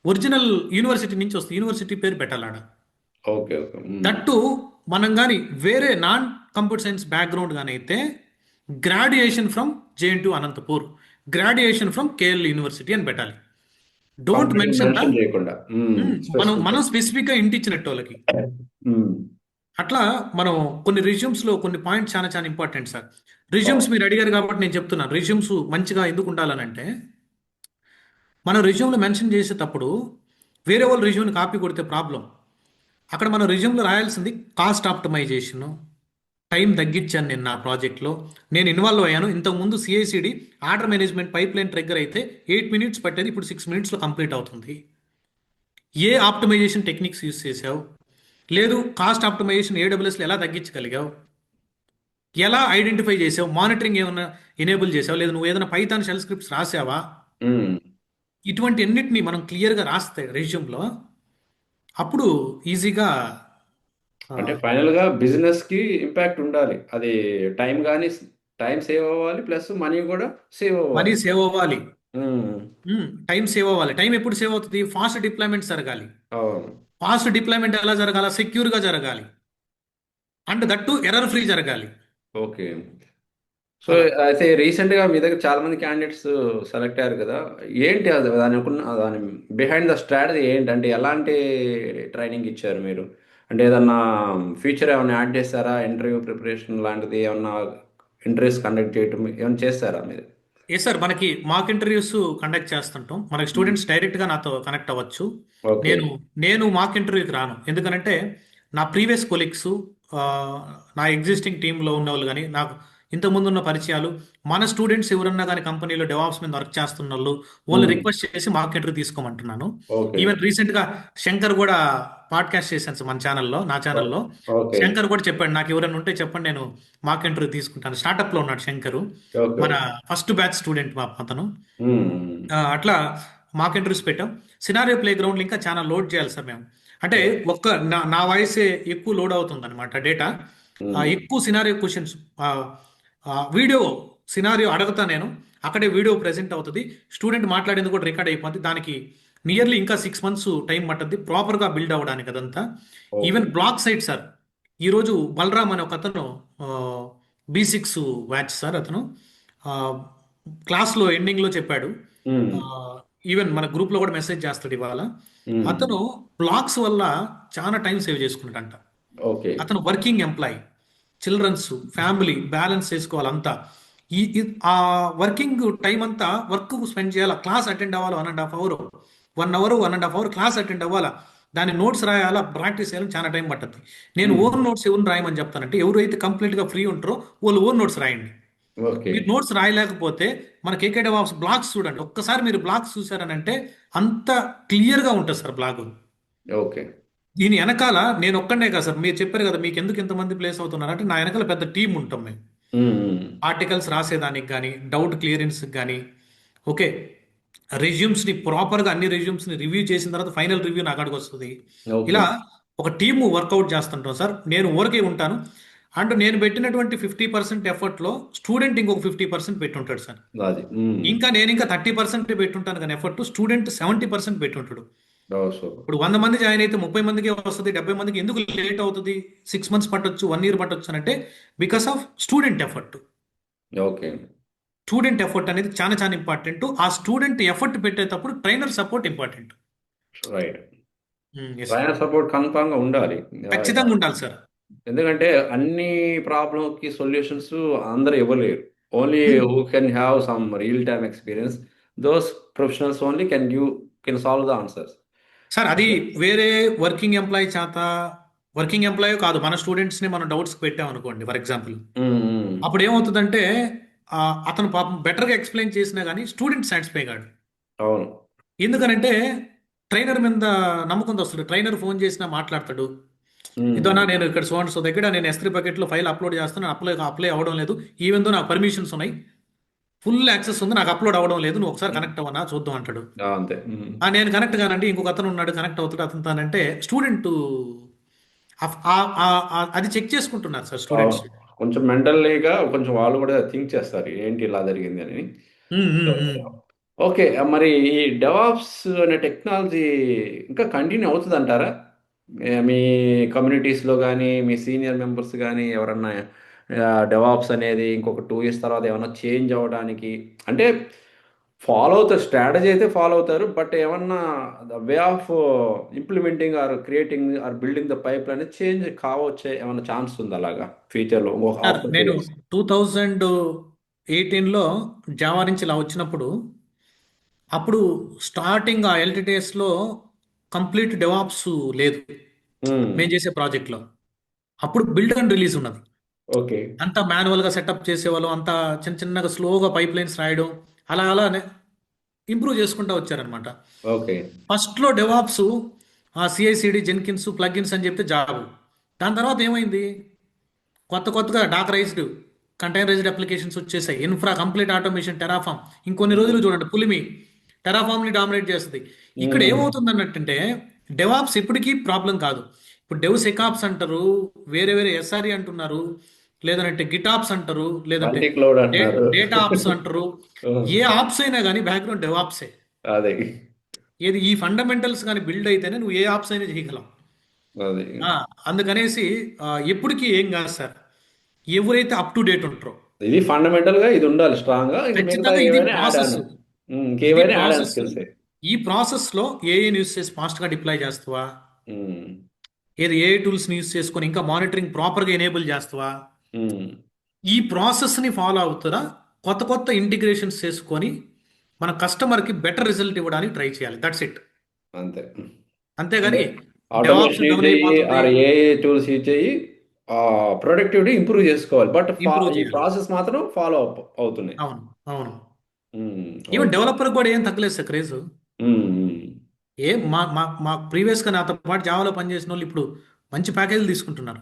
ఒరిజినల్ యూనివర్సిటీ నుంచి వస్తుంది. యూనివర్సిటీ పేరు పెట్టాలాడ. ఓకే. ఓకే. హ్మ్. దట్టు మనం కానీ వేరే నాన్ కంప్యూటర్ సైన్స్ బ్యాక్గ్రౌండ్ కానీ అయితే graduation from JNTU Anantapur, graduation from KL university అని పెట్టాలి. Don't complete mention the mention చేయకుండా. హ్మ్. మనం స్పెసిఫిక్‌గా. మనం స్పెసిఫిక్గా ఇంటిచ్చినట్టు వాళ్ళకి. హ్మ్. అట్లా మనం కొన్ని రిజ్యూమ్స్లో కొన్ని పాయింట్స్ చాలా చాలా ఇంపార్టెంట్ సార్. అవును. రిజ్యూమ్స్ మీరు అడిగారు కాబట్టి నేను చెప్తున్నాను. రిజ్యూమ్స్ మంచిగా ఎందుకు ఉండాలనంటే, మనం రిజ్యూమ్లో మెన్షన్ చేసేటప్పుడు వేరే వాళ్ళు రిజ్యూమ్ని కాపీ కొడితే ప్రాబ్లం. అక్కడ మనం రిజ్యూమ్లో రాయాల్సింది కాస్ట్ ఆప్టమైజేషన్, టైం తగ్గించాను నేను నా ప్రాజెక్ట్లో, నేను ఇన్వాల్వ్ అయ్యాను. ఇంతకుముందు CICD order management pipe line trigger అయితే 8 మినిట్స్ పట్టేది, ఇప్పుడు 6 మినిట్స్లో కంప్లీట్ అవుతుంది. ఏ ఆప్టమైజేషన్ టెక్నిక్స్ యూస్ చేసావు, లేదు కాస్ట్ ఆప్టమైజేషన్ ఏడబ్ల్యూఎస్లో ఎలా తగ్గించగలిగావు, ఎలా ఐడెంటిఫై చేసావు, మానిటరింగ్ ఏమైనా ఎనేబుల్ చేసావు, లేదా నువ్వు ఏదైనా పైథాన్ షెల్ స్క్రిప్ట్స్ రాసావా, హ్మ్. ఇటువంటి అన్నిటిని మనం క్లియర్గా రాస్తే రెజ్యూమ్లో అప్పుడు ఈజీగా అంటే ఫైనల్‌గా బిజినెస్‌కి ఇంపాక్ట్ ఉండాలి. అది టైం గాని టైం సేవ్ అవ్వాలి. ప్లస్ మనీ గూడా సేవ్ మనీ అవ్వాలి. సేవ్ అవ్వాలి. హ్మ్. టైం సేవ్ అవ్వాలి. టైం ఎప్పుడు సేవ్ అవుతుంది? ఫాస్ట్ డిప్లాయ్మెంట్ జరగాలి. అవును. ఫాస్ట్ డిప్లాయ్మెంట్ ఎలా జరగాల? సెక్యూర్గా జరగాలి. అండ్ దట్టు ఎర్రర్ ఫ్రీ జరగాలి. ఓకే. సో, అలా. అయితే రీసెంట్‌గా మీ దగ్గర చాలా మంది క్యాండిడేట్స్ సెలెక్ట్ అయ్యారు కదా! ఏంటి అది దాని బిహైండ్ ద స్ట్రాటజీ ఏంటి? అంటే ఎలాంటి ట్రైనింగ్ ఇచ్చారు మీరు? అంటే ఏదన్నా ఫీచర్ ఏమన్నా యాడ్ చేసారా? ఇంటర్వ్యూ ప్రిపరేషన్ లాంటిది ఏమన్నా ఇంటర్వ్యూస్ కండక్ట్ చేయటం ఏమన్నా చేసారా మీరు? సార్, మనకి మాక్ ఇంటర్వ్యూస్ కండక్ట్ చేస్తుంటాం. మనకి హ్మ్. స్టూడెంట్స్ డైరెక్ట్గా నాతో కనెక్ట్ అవ్వచ్చు. ఓకే. నేను నేను మాక్ ఇంటర్వ్యూకి రాను. ఎందుకనంటే నా ప్రీవియస్ కొలీగ్స్, నా ఎగ్జిస్టింగ్ టీంలో ఉన్నవాళ్ళు కానీ, నాకు ఇంతకుముందు ఉన్న పరిచయాలు, మన స్టూడెంట్స్ ఎవరన్నా కానీ కంపెనీలో డెవాప్స్ మీద వర్క్ చేస్తున్న వాళ్ళు, వాళ్ళు హ్మ్. రిక్వెస్ట్ చేసి మాక్ ఇంటర్వ్యూ తీసుకోమంటున్నాను. ఓకే. ఈవెన్ రీసెంట్గా శంకర్ కూడా పాడ్కాస్ట్ చేశాను సార్ మన ఛానల్లో, నా ఓ ఛానల్లో. ఓకే. శంకర్ కూడా చెప్పాడు, నాకు ఎవరైనా ఉంటే చెప్పండి, నేను మాక్ ఇంటర్వ్యూ తీసుకుంటాను. స్టార్టప్లో ఉన్నాడు శంకరు. ఓకే. మన ఓకే. ఫస్ట్ బ్యాచ్ స్టూడెంట్ మా అతను. హ్మ్. అట్లా మాక్ ఇంటర్వ్యూస్ పెట్టాం. సినారియో ప్లే గ్రౌండ్ ఇంకా చాలా లోడ్ చేయాలి సార్ మేము. అంటే ఓకే. ఒక్క నా వాయిసే ఎక్కువ లోడ్ అవుతుంది అనమాట డేటా. హ్మ్. ఎక్కువ సినారియో క్వశ్చన్స్, వీడియో సినారియో అడగతా నేను, అక్కడే వీడియో ప్రెజెంట్ అవుతుంది, స్టూడెంట్ మాట్లాడేది కూడా రికార్డ్ అయిపోతుంది. దానికి నియర్లీ ఇంకా 6 మంత్స్ టైం పట్టద్ది ప్రాపర్గా బిల్డ్ అవ్వడానికి అదంతా. Okay. Even block site sir, ఈరోజు బలరామ్ అనే ఒక అతను, B6 బ్యాచ్ సార్ అతను, ఆ, క్లాస్లో ఎండింగ్లో చెప్పాడు. హ్మ్. ఆ, ఈవెన్ మన గ్రూప్లో కూడా మెసేజ్ చేస్తాడు ఇవాళ. హ్మ్. అతను బ్లాగ్స్ వల్ల చాలా టైం సేవ్ చేసుకున్నాడంట. ఓకే. అతను working employee, children's, family balance చేసుకోవాలంతా. ఆ వర్కింగ్ టైం అంతా వర్క్ స్పెండ్ చేయాలా, క్లాస్ అటెండ్ అవ్వాలి 1.5 hour, 1 hour, 1.5 hour class attend అవ్వాలా, దాని నోట్స్ రాయాలా, ప్రాక్టీస్ చేయాలని చాలా టైం పడుతుంది. నేను హ్మ్. ఓన్ నోట్స్ ఎవరిని రాయమని చెప్తానంటే, ఎవరైతే కంప్లీట్గా ఫ్రీ ఉంటారో వాళ్ళు ఓన్ నోట్స్ రాయండి. ఓకే. మీరు నోట్స్ రాయలేకపోతే మన కేకే డెవాప్స్ బ్లాగ్స్ చూడండి. ఒక్కసారి మీరు బ్లాగ్స్ చూసారనంటే అంత క్లియర్గా ఉంటుంది సార్ బ్లాగ్. ఓకే. దీని వెనకాల నేను ఒక్కడే కదా సార్, మీరు చెప్పారు కదా మీకు ఎందుకు ఇంతమంది ప్లేస్ అవుతున్నారు అంటే, నా వెనకాల పెద్ద టీం ఉంటాం మేము. హ్మ్. హ్మ్. ఆర్టికల్స్ రాసేదానికి కానీ, డౌట్ క్లియరెన్స్కి కానీ, ఓకే, రెజ్యూమ్స్ని ప్రాపర్గా అన్ని రెజ్యూమ్స్ని రివ్యూ చేసిన తర్వాత ఫైనల్ రివ్యూ నా కాడికి వస్తుంది. ఓకే. ఇలా ఒక టీము వర్కౌట్ చేస్తుంటాం సార్. నేను ఊరికే ఉంటాను. అండ్ నేను పెట్టినటువంటి 50% ఎఫర్ట్లో స్టూడెంట్ ఇంకొక 50% పెట్టుంటాడు సార్. అది. హ్మ్. నేను ఇంకా 30% పెట్టుంటాను కానీ ఎఫర్ట్, స్టూడెంట్ 70% పెట్టుంటాడు. ఓహ్! సూపర్. ఇప్పుడు 100 మంది జాయిన్ అయితే 30 మందికే వస్తుంది, 70 మందికి ఎందుకు లేట్ అవుతుంది, 6 మంత్స్ పట్టొచ్చు, 1 ఇయర్ పట్టొచ్చు అని అంటే, because of student effort. Okay. Student effort అనేది చాలా చాలా ఇంపార్టెంట్. ఆ స్టూడెంట్ ఎఫర్ట్ పెట్టేటప్పుడు trainer support important. Right. Yes sir. Trainer support కన్ఫామ్గా ఉండాలి. ఖచ్చితంగా ఉండాలి సార్. ఎందుకంటే అన్ని ప్రాబ్లంకి సొల్యూషన్స్ అందరూ ఇవ్వలేరు. Only who can have some real time experience, those professionals only can solve the answers. Sir అది వేరే వర్కింగ్ ఎంప్లాయీ చేత, వర్కింగ్ ఎంప్లాయీ కాదు, మన స్టూడెంట్స్ని మనం డౌట్స్ పెట్టాం అనుకోండి ఫర్ ఎగ్జాంపుల్, అప్పుడు ఏమవుతుందంటే అతను పాపం బెటర్గా ఎక్స్ప్లెయిన్ చేసినా కానీ స్టూడెంట్ సాటిస్ఫై కాడు. అవును. ఎందుకనంటే ట్రైనర్ మీద నమ్మకంతో వస్తాడు. ట్రైనర్ ఫోన్ చేసినా మాట్లాడతాడు, ఇదోనా నేను ఇక్కడ సో దగ్గర నేను S3 బకెట్లో ఫైల్ అప్లోడ్ చేస్తాను, అప్లై అవ్వడం లేదు, ఈవెన్ దో నాకు పర్మిషన్స్ ఉన్నాయి, ఫుల్ యాక్సెస్ ఉంది, నాకు అప్లోడ్ అవ్వడం లేదు, నువ్వు ఒకసారి కనెక్ట్ అవ్వనా చూద్దాం అంటాడు. అంతే. నేను కనెక్ట్ కానండి, ఇంకొక అతను ఉన్నాడు కనెక్ట్ అవుతాడు, అతనితోనంటే స్టూడెంట్ అది చెక్ చేసుకుంటున్నారు సార్ స్టూడెంట్స్. కొంచెం మెంటల్లీగా కొంచెం వాళ్ళు కూడా థింక్ చేస్తారు ఏంటి ఇలా జరిగింది అని. ఓకే. మరి ఈ డెవాప్స్ అనే టెక్నాలజీ ఇంకా కంటిన్యూ అవుతుంది అంటారా? మీ కమ్యూనిటీస్లో కానీ మీ సీనియర్ మెంబర్స్ కానీ ఎవరన్నా డెవాప్స్ అనేది ఇంకొక 2 ఇయర్స్ తర్వాత ఏమన్నా చేంజ్ అవ్వడానికి, అంటే ఫాలో అవుతారు, స్ట్రాటజీ అయితే ఫాలో అవుతారు, బట్ ఏమన్నా the way of implementing or creating or building the pipe అనేది చేంజ్ కావచ్చే, ఏమన్నా ఛాన్స్ ఉంది అలాగా ఫ్యూచర్లో సార్ ఆఫ్టర్ 2 నేను ఇయర్స్? 2018లో జావా నుంచి ఇలా వచ్చినప్పుడు, అప్పుడు స్టార్టింగ్ ఆ LTTSలో కంప్లీట్ డెవాప్స్ లేదు మేము చేసే ప్రాజెక్ట్లో. అప్పుడు బిల్డ్ అండ్ రిలీజ్ ఉన్నది. ఓకే. అంతా మాన్యువల్గా సెటప్ చేసేవాళ్ళు, అంతా చిన్న చిన్నగా స్లోగా పైప్ లైన్స్ రాయడం, అలా అలానే ఇంప్రూవ్ చేసుకుంటూ వచ్చారనమాట. ఓకే. ఫస్ట్లో డెవాప్స్ CI/CD జెన్కిన్స్ ప్లగిన్స్ అని చెప్తే జాబ్. దాని తర్వాత ఏమైంది, కొత్తగా డాకరైజ్డ్ కంటైనరైజ్డ్ అప్లికేషన్స్ వచ్చేసాయి, ఇన్ఫ్రా కంప్లీట్ ఆటోమేషన్ టెరాఫామ్. ఇంకొన్ని రోజులు చూడండి పులిమి టెరాఫామ్ని డామినేట్ చేస్తుంది. ఇక్కడ ఏమవుతుంది అన్నట్టంటే డెవాప్స్ ఇప్పటికీ ప్రాబ్లం కాదు. ఇప్పుడు డెవ్ సెకాప్స్ అంటారు, వేరే వేరే SRE అంటున్నారు, లేదంటే గిటాప్స్ అంటారు, లేదంటే మల్టీ క్లౌడ్ అంటున్నారు. డేటా ఆప్స్ అంటారు. ఏ ఆప్స్ అయినా కానీ బ్యాక్గ్రౌండ్ డెవాప్సే. అదే. ఏది ఈ ఫండమెంటల్స్ కానీ బిల్డ్ అయితేనే నువ్వు ఏ ఆప్స్ అయినా చేయగలవు. అదే. అందుకనేసి ఎప్పటికీ ఏం కాదు సార్, ఎవరైతే అప్ టు డేట్ ఉంటారో. ఇది ఫండమెంటల్ గా ఇది ఉండాలి స్ట్రాంగ్ గా, ఇంకా మిగతా ఖచ్చితంగా ఇది ఏవైనా యాడ్ ప్రాసెస్. ఆన్, ఇది ఇంకేవైనా యాడ్ ఆన్ ప్రాసెస్. స్కిల్స్. ఈ ప్రాసెస్లో ఏఐ యూస్ చేసి ఫాస్ట్గా డిప్లాయ్ చేస్తావా, ఏది ఏఐ టూల్స్ని యూస్ చేసుకొని ఇంకా మానిటరింగ్ ప్రాపర్గా ఎనేబుల్ చేస్తావా, ఈ ప్రాసెస్ని ఫాలో అవుతారా, కొత్త ఇంటిగ్రేషన్స్ చేసుకొని మన కస్టమర్కి బెటర్ రిజల్ట్ ఇవ్వడానికి ట్రై చేయాలి. That's it. అంతే. అంతేగాని డెవాప్స్ ఆటోమేషన్ యూజ్ డౌన్ చెయ్యి ఆర్ అయిపోతుంది, ఏఐ టూల్స్ యూజ్ చెయ్యి, ప్రొడక్టివిటీ ఇంప్రూవ్ చేసుకోవాలి, బట్ ఇంప్రూవ్ ఈ చేయాలి. ప్రాసెస్ మాత్రం ఫాలో అప్ అవుతున్నాయి. అవును, అవును. Even okay. డెవలపర్ కూడా ఏం తగ్గలేదు సార్ క్రేజ్. మా మా మా ప్రీవియస్గా నాతో పాటు జావాలో పనిచేసిన వాళ్ళు ఇప్పుడు మంచి ప్యాకేజీలు తీసుకుంటున్నారు,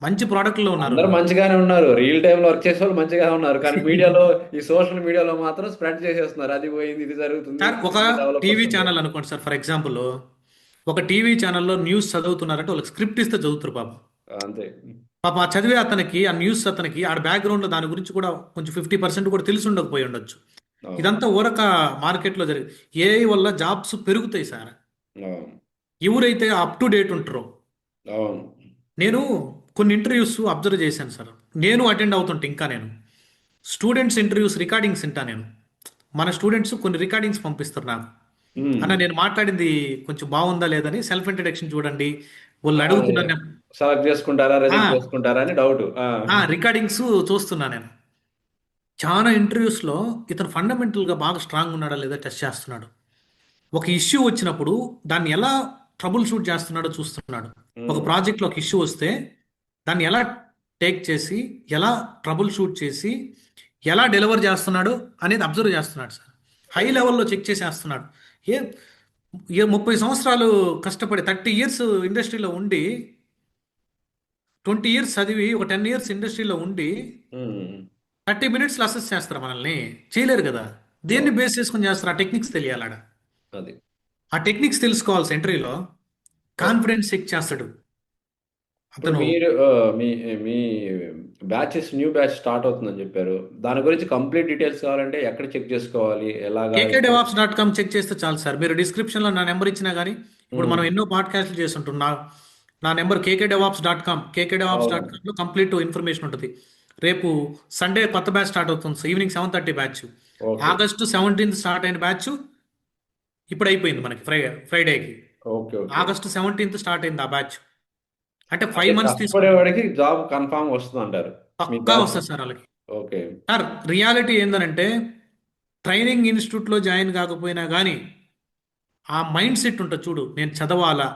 మంచి ప్రోడక్ట్లో ఉన్నారు అందరూ వాళ్ళు. మంచిగానే ఉన్నారు, రియల్ టైంలో వర్క్ చేసే వాళ్ళు మంచిగానే ఉన్నారు, కానీ మీడియాలో ఈ సోషల్ మీడియాలో మాత్రం స్ప్రెడ్ చేసేస్తున్నారు, అది పోయింది ఇది జరుగుతుంది, సార్ ఒక డెవలపర్స్ టీవీ ఛానల్ అనుకోండి సార్, ఫర్ ఎగ్జాంపుల్ ఒక టీవీ ఛానల్లో న్యూస్ చదువుతున్నారంటే వాళ్ళకి స్క్రిప్ట్ ఇస్తే చదువుతారు పాపం. అంతే. పాపం ఆ చదివే అతనికి, ఆ న్యూస్ అతనికి ఆడ బ్యాక్గ్రౌండ్లో దాని గురించి కూడా కొంచెం 50% కూడా తెలిసి ఉండకపోయి ఉండొచ్చు. ఇదంతా ఊరక మార్కెట్లో జరిగింది. ఏఐ వల్ల జాబ్స్ పెరుగుతాయి సార్ ఎవరైతే అప్ టు డేట్ ఉంటారో. అవును. నేను కొన్ని ఇంటర్వ్యూస్ అబ్జర్వ్ చేశాను సార్, నేను అటెండ్ అవుతుంటే ఇంకా నేను స్టూడెంట్స్ ఇంటర్వ్యూస్ రికార్డింగ్స్ వింటా నేను. మన స్టూడెంట్స్ కొన్ని రికార్డింగ్స్ పంపిస్తారు నాకు, అన్న నేను మాట్లాడింది కొంచెం బాగుందా లేదని సెల్ఫ్ ఇంట్రడక్షన్ చూడండి, వాళ్ళు అడుగుతున్నాను సెలెక్ట్ చేసుకుంటారా, రిజెక్ట్ చేసుకుంటారా అని డౌట్. రికార్డింగ్స్ చూస్తున్నా నేను. చాలా ఇంటర్వ్యూస్లో ఇతను ఫండమెంటల్గా బాగా స్ట్రాంగ్ ఉన్నాడా లేదా టెస్ట్ చేస్తున్నాడు. ఒక ఇష్యూ వచ్చినప్పుడు దాన్ని ఎలా ట్రబుల్ షూట్ చేస్తున్నాడో చూస్తున్నాడు. ఒక ప్రాజెక్ట్లో ఒక ఇష్యూ వస్తే దాన్ని ఎలా టేక్ చేసి, ఎలా ట్రబుల్ షూట్ చేసి, ఎలా డెలివర్ చేస్తున్నాడు అనేది అబ్జర్వ్ చేస్తున్నాడు సార్. హై లెవెల్లో చెక్ చేసేస్తున్నాడు. ఏ 30 సంవత్సరాలు కష్టపడి 30 ఇయర్స్ ఇండస్ట్రీలో ఉండి, 20 ఇయర్స్ చదివి ఒక 10 ఇయర్స్ ఇండస్ట్రీలో ఉండి 30 మినిట్స్లో అసెస్ చేస్తారు మనల్ని, చేయలేరు కదా. దేన్ని బేస్ చేసుకొని చేస్తారు, ఆ టెక్నిక్స్ తెలియాలాడ. అది ఆ టెక్నిక్స్ తెలుసుకోవాలి. ఎంట్రీలో కాన్ఫిడెన్స్ చెక్ చేస్తాడు ఇప్పుడు అతను. మీరు మీ మీ బ్యాచెస్ న్యూ బ్యాచ్ స్టార్ట్ అవుతుందని చెప్పారు, దాని గురించి కంప్లీట్ డీటెయిల్స్ కావాలంటే ఎక్కడ చెక్ చేసుకోవాలి, ఎలాగా? KKDevOps.com చెక్ చేస్తే చాలు సార్. మీరు డిస్క్రిప్షన్లో నా నెంబర్ ఇచ్చినా కానీ, ఇప్పుడు మనం ఎన్నో పాడ్కాస్ట్లు చేస్తుంటున్నాం, నా నెంబర్ KKDevOps.com. KKDevOps.com లో కంప్లీట్ ఇన్ఫర్మేషన్ ఉంటుంది. రేపు సండే కొత్త బ్యాచ్ స్టార్ట్ అవుతుంది sir, evening 7:30 batch. Okay. August 17th start అయిన బ్యాచ్ ఇప్పుడు అయిపోయింది మనకి ఫ్రైడేకి. Okay. Okay. August 17th start అయింది ఆ బ్యాచ్. అంటే అంటే 5 months తీసుకుంటారు. కష్టపడేవాడికి జాబ్ కన్ఫర్మ్ వస్తుందంటారు మీ పక్కా బ్యాచ్. వస్తుంది సార్ వాళ్ళకి. ఓకే. సార్ రియాలిటీ ఏందనంటే ట్రైనింగ్ ఇన్స్టిట్యూట్లో జాయిన్ కాకపోయినా కానీ ఆ మైండ్ సెట్ ఉంటుంది చూడు, నేను చదవాలా.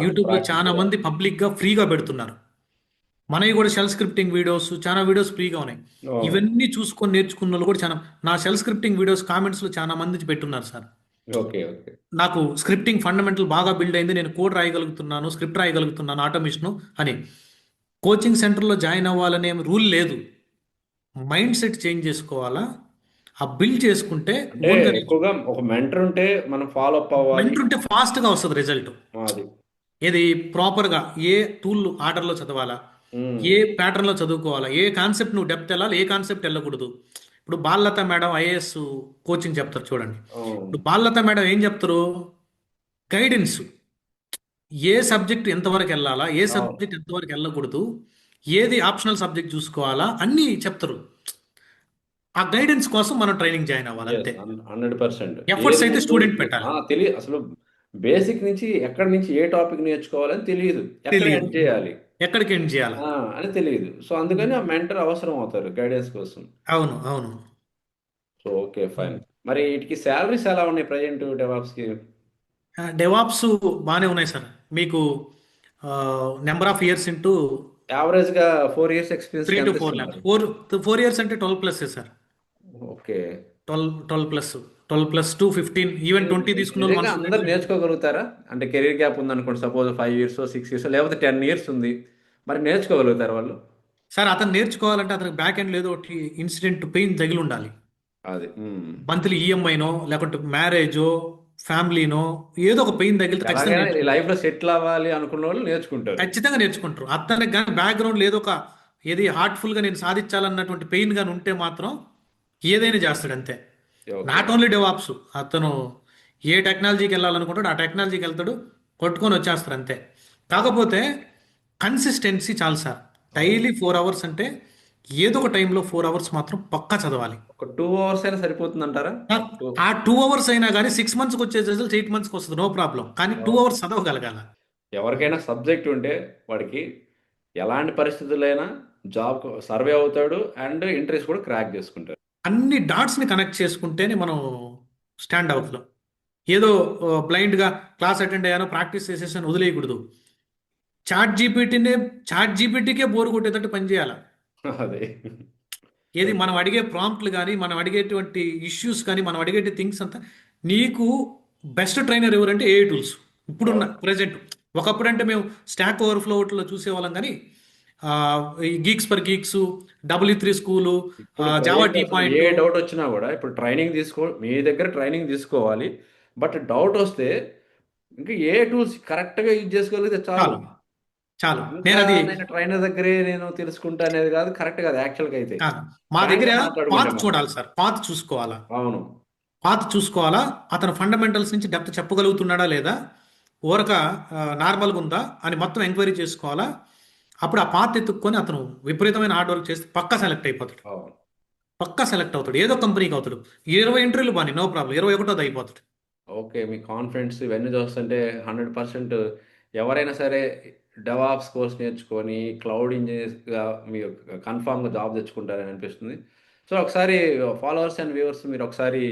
యూట్యూబ్లో చాలా ప్రాక్టికల్. మంది పబ్లిక్గా ఫ్రీగా పెడుతున్నారు. మనవి కూడా షెల్ స్క్రిప్టింగ్ వీడియోస్, చాలా వీడియోస్ ఫ్రీగా ఉన్నాయి. అవును. ఇవన్నీ చూసుకొని నేర్చుకున్న వాళ్ళు కూడా చాలా, నా షెల్ స్క్రిప్టింగ్ వీడియోస్ కామెంట్స్లో చాలా మంది పెట్టున్నారు సార్. ఓకే. ఓకే. నాకు స్క్రిప్టింగ్ ఫండమెంటల్ బాగా బిల్డ్ అయింది, నేను కోడ్ రాయగలుగుతున్నాను, స్క్రిప్ట్ రాయగలుగుతున్నాను, ఆటోమేషను అని. కోచింగ్ సెంటర్లో జాయిన్ అవ్వాలనే రూల్ లేదు. మైండ్ సెట్ చేంజ్ చేసుకోవాలా, ఆ బిల్డ్ చేసుకుంటే అంటే ఓన్గా ఎక్కువగా ఒక మెంటర్ ఉంటే మనం ఫాలో అప్ అవ్వాలి. మెంటర్ ఉంటే ఫాస్ట్గా వస్తుంది రిజల్ట్. అది. ఏది ప్రాపర్గా ఏ టూల్ ఆర్డర్లో చదవాలా, ఉమ్. ఏ ప్యాటర్న్లో చదువుకోవాలా, ఏ కాన్సెప్ట్ నువ్వు డెప్త్ వెళ్ళాలి, ఏ కాన్సెప్ట్ వెళ్ళకూడదు. ఇప్పుడు బాలలత మేడం ఐఏఎస్ కోచింగ్ చెప్తారు చూడండి. అవును. ఇప్పుడు బాలలత మేడం ఏం చెప్తారు, గైడెన్స్, ఏ సబ్జెక్ట్ ఎంతవరకు వెళ్ళాలా, ఏ అవును. సబ్జెక్ట్ ఎంతవరకు వెళ్ళకూడదు, ఏది ఆప్షనల్ సబ్జెక్ట్ చూసుకోవాలా అన్నీ చెప్తారు. ఆ గైడెన్స్ కోసం మనం ట్రైనింగ్ జాయిన్ అవ్వాలి ఎస్, అంతే. 100%. ఎఫర్ట్స్ ఏది అయితే ముందు స్టూడెంట్ పెట్టాలి. తెలియదు అసలు. బేసిక్ నుంచి ఎక్కడి నుంచి ఏ టాపిక్ నేర్చుకోవాలని తెలియదు, ఎక్కడ తెలియదు ఎండ్ చేయాలి ఎక్కడికి ఎండ్ చేయాలా. అని తెలియదు. సో అందుకని ఆ మెంటర్ అవసరం అవుతారు గైడెన్స్ కోసం. అవును అవును. So okay, fine. మరి వీటికి శాలరీస్ ఎలా ఉన్నాయి ప్రజెంట్ డెవాప్స్కి? డెవాప్స్ బాగానే ఉన్నాయి సార్. మీకు నెంబర్ ఆఫ్ ఇయర్స్ ఇంటూ యావరేజ్గా 4 years ఎక్స్పీరియన్స్కి 3 to ఎంత 4 lakhs. ఇస్తున్నారు? 4 years అంటే 12+ సార్. ఓకే. 12 ప్లస్ 2 15, ఈవెన్ 20 తీసుకున్న వాళ్ళు నిజంగా మన అందరు స్టూడెంట్స్. నేర్చుకోగలుగుతారా? అంటే కెరీర్ గ్యాప్ ఉందనుకోండి, సపోజ్ 5 years 6 years లేకపోతే 10 years ఉంది, మరి నేర్చుకోగలుగుతారు వాళ్ళు? సార్ అతను నేర్చుకోవాలంటే అతనికి బ్యాక్ ఎండ్ ఏదో ఒకటి ఇన్సిడెంట్ పెయిన్ తగిలి ఉండాలి. అది. మంత్లీ ఈఎంఐనో లేకుంటే మ్యారేజో ఫ్యామిలీనో ఏదో ఒక పెయిన్ తగిలితే ఖచ్చితంగా ఎలాగైనా నేర్చుకుంటారు. లైఫ్లో సెటిల్ అవ్వాలి అనుకున్న వాళ్ళు నేర్చుకుంటారు. ఖచ్చితంగా నేర్చుకుంటారు. అతనికి కానీ బ్యాక్గ్రౌండ్ ఏదో ఒక ఏది హార్ట్ఫుల్గా నేను సాధించాలన్నటువంటి పెయిన్ కానీ ఉంటే మాత్రం ఏదైనా చేస్తాడు అంతే. ఓకే. నాట్ ఓన్లీ డెవాప్స్, అతను ఏ టెక్నాలజీకి వెళ్ళాలనుకుంటాడో ఆ టెక్నాలజీకి వెళ్తాడు, కొట్టుకొని వచ్చేస్తారు అంతే. కాకపోతే కన్సిస్టెన్సీ చాలు సార్. డైలీ 4 hours అంటే ఏదో ఒక టైంలో 4 hours మాత్రం పక్కా చదవాలి. ఒక 2 hours అయినా సరిపోతుందంటారా? ఆ 2 hours అయినా కానీ 6 monthsకి వచ్చే రిజల్ట్ 8 monthsకి వస్తుంది, నో ప్రాబ్లం. కానీ 2 hours చదవగలగాల. ఎవరికైనా సబ్జెక్ట్ ఉంటే వాడికి ఎలాంటి పరిస్థితులైనా జాబ్ సర్వే అవుతాడు అండ్ ఇంట్రెస్ట్ కూడా క్రాక్ చేసుకుంటాడు. అన్ని డాట్స్ని కనెక్ట్ చేసుకుంటేనే మనం స్టాండ్ అవుతున్నాం. ఏదో బ్లైండ్గా క్లాస్ అటెండ్ అయ్యానో ప్రాక్టీస్ చేసేసాను వదిలేయకూడదు. చాట్ జీపీటీకే బోర్ కొట్టేటట్టు పనిచేయాలి. అదే. ఏది మనం అడిగే ప్రాంప్ట్లు కానీ, మనం అడిగేటువంటి ఇష్యూస్ కానీ, మనం అడిగే థింగ్స్ అంతా, నీకు బెస్ట్ ట్రైనర్ ఎవరంటే ఏఐ టూల్స్ ఇప్పుడున్న ప్రెజెంట్. ఒకప్పుడు అంటే మేము స్టాక్ ఓవర్ఫ్లోలో చూసేవాళ్ళం కానీ ఈ Geeks per Geeks, W3 school, ఇప్పుడు జావా ప్రజెంట్ టీ అసలు పాయింట్. ఏ డౌట్ వచ్చినా కూడా ఇప్పుడు మీ దగ్గర ట్రైనింగ్ తీసుకోవాలి. బట్ డౌట్ వస్తే ఇంకా ఏ టూల్స్ కరెక్ట్గా యూజ్ చేసుకోగలిగితే చాలు. చాలు చాలు. ఇంకా నేను అది నేను ట్రైనర్ దగ్గరే నేను తెలుసుకుంటా అనేది కాదు, కరెక్ట్ కాదు యాక్చువల్గా అయితే. కాదు. మా దగ్గర ఫ్రాంక్గా మాట్లాడుకుంటే పాత్ మాత్రం. చూడాలి సార్, పాత్ చూసుకోవాలా. అవును. పాత్ చూసుకోవాలా, అతను ఫండమెంటల్స్ నుంచి డెప్త్ చెప్పగలుగుతున్నాడా లేదా, ఊరక నార్మల్గా ఉందా అని మొత్తం ఎంక్వైరీ చేసుకోవాలా. అప్పుడు ఆ పాత్ ఎత్తుక్కొని అతను విపరీతమైన హార్డ్ వర్క్ చేస్తే పక్కా సెలెక్ట్ అయిపోతాడు. అవును. పక్కా సెలెక్ట్ అవుతాడు, ఏదో కంపెనీకి అవుతాడు. 20 ఇంటర్వ్యూలు బాని, నో ప్రాబ్లం, 21వ అయిపోతాడు. ఓకే. మీ కాన్ఫిడెన్స్ ఇవన్నీ చూస్తుంటే 100% ఎవరైనా సరే డెవాప్స్ కోర్స్ నేర్చుకొని క్లౌడ్ ఇంజనీర్స్గా మీరు కన్ఫామ్గా జాబ్ తెచ్చుకుంటారని అనిపిస్తుంది. సో ఒకసారి ఫాలోవర్స్ అండ్ వ్యూవర్స్ మీరు ఒకసారి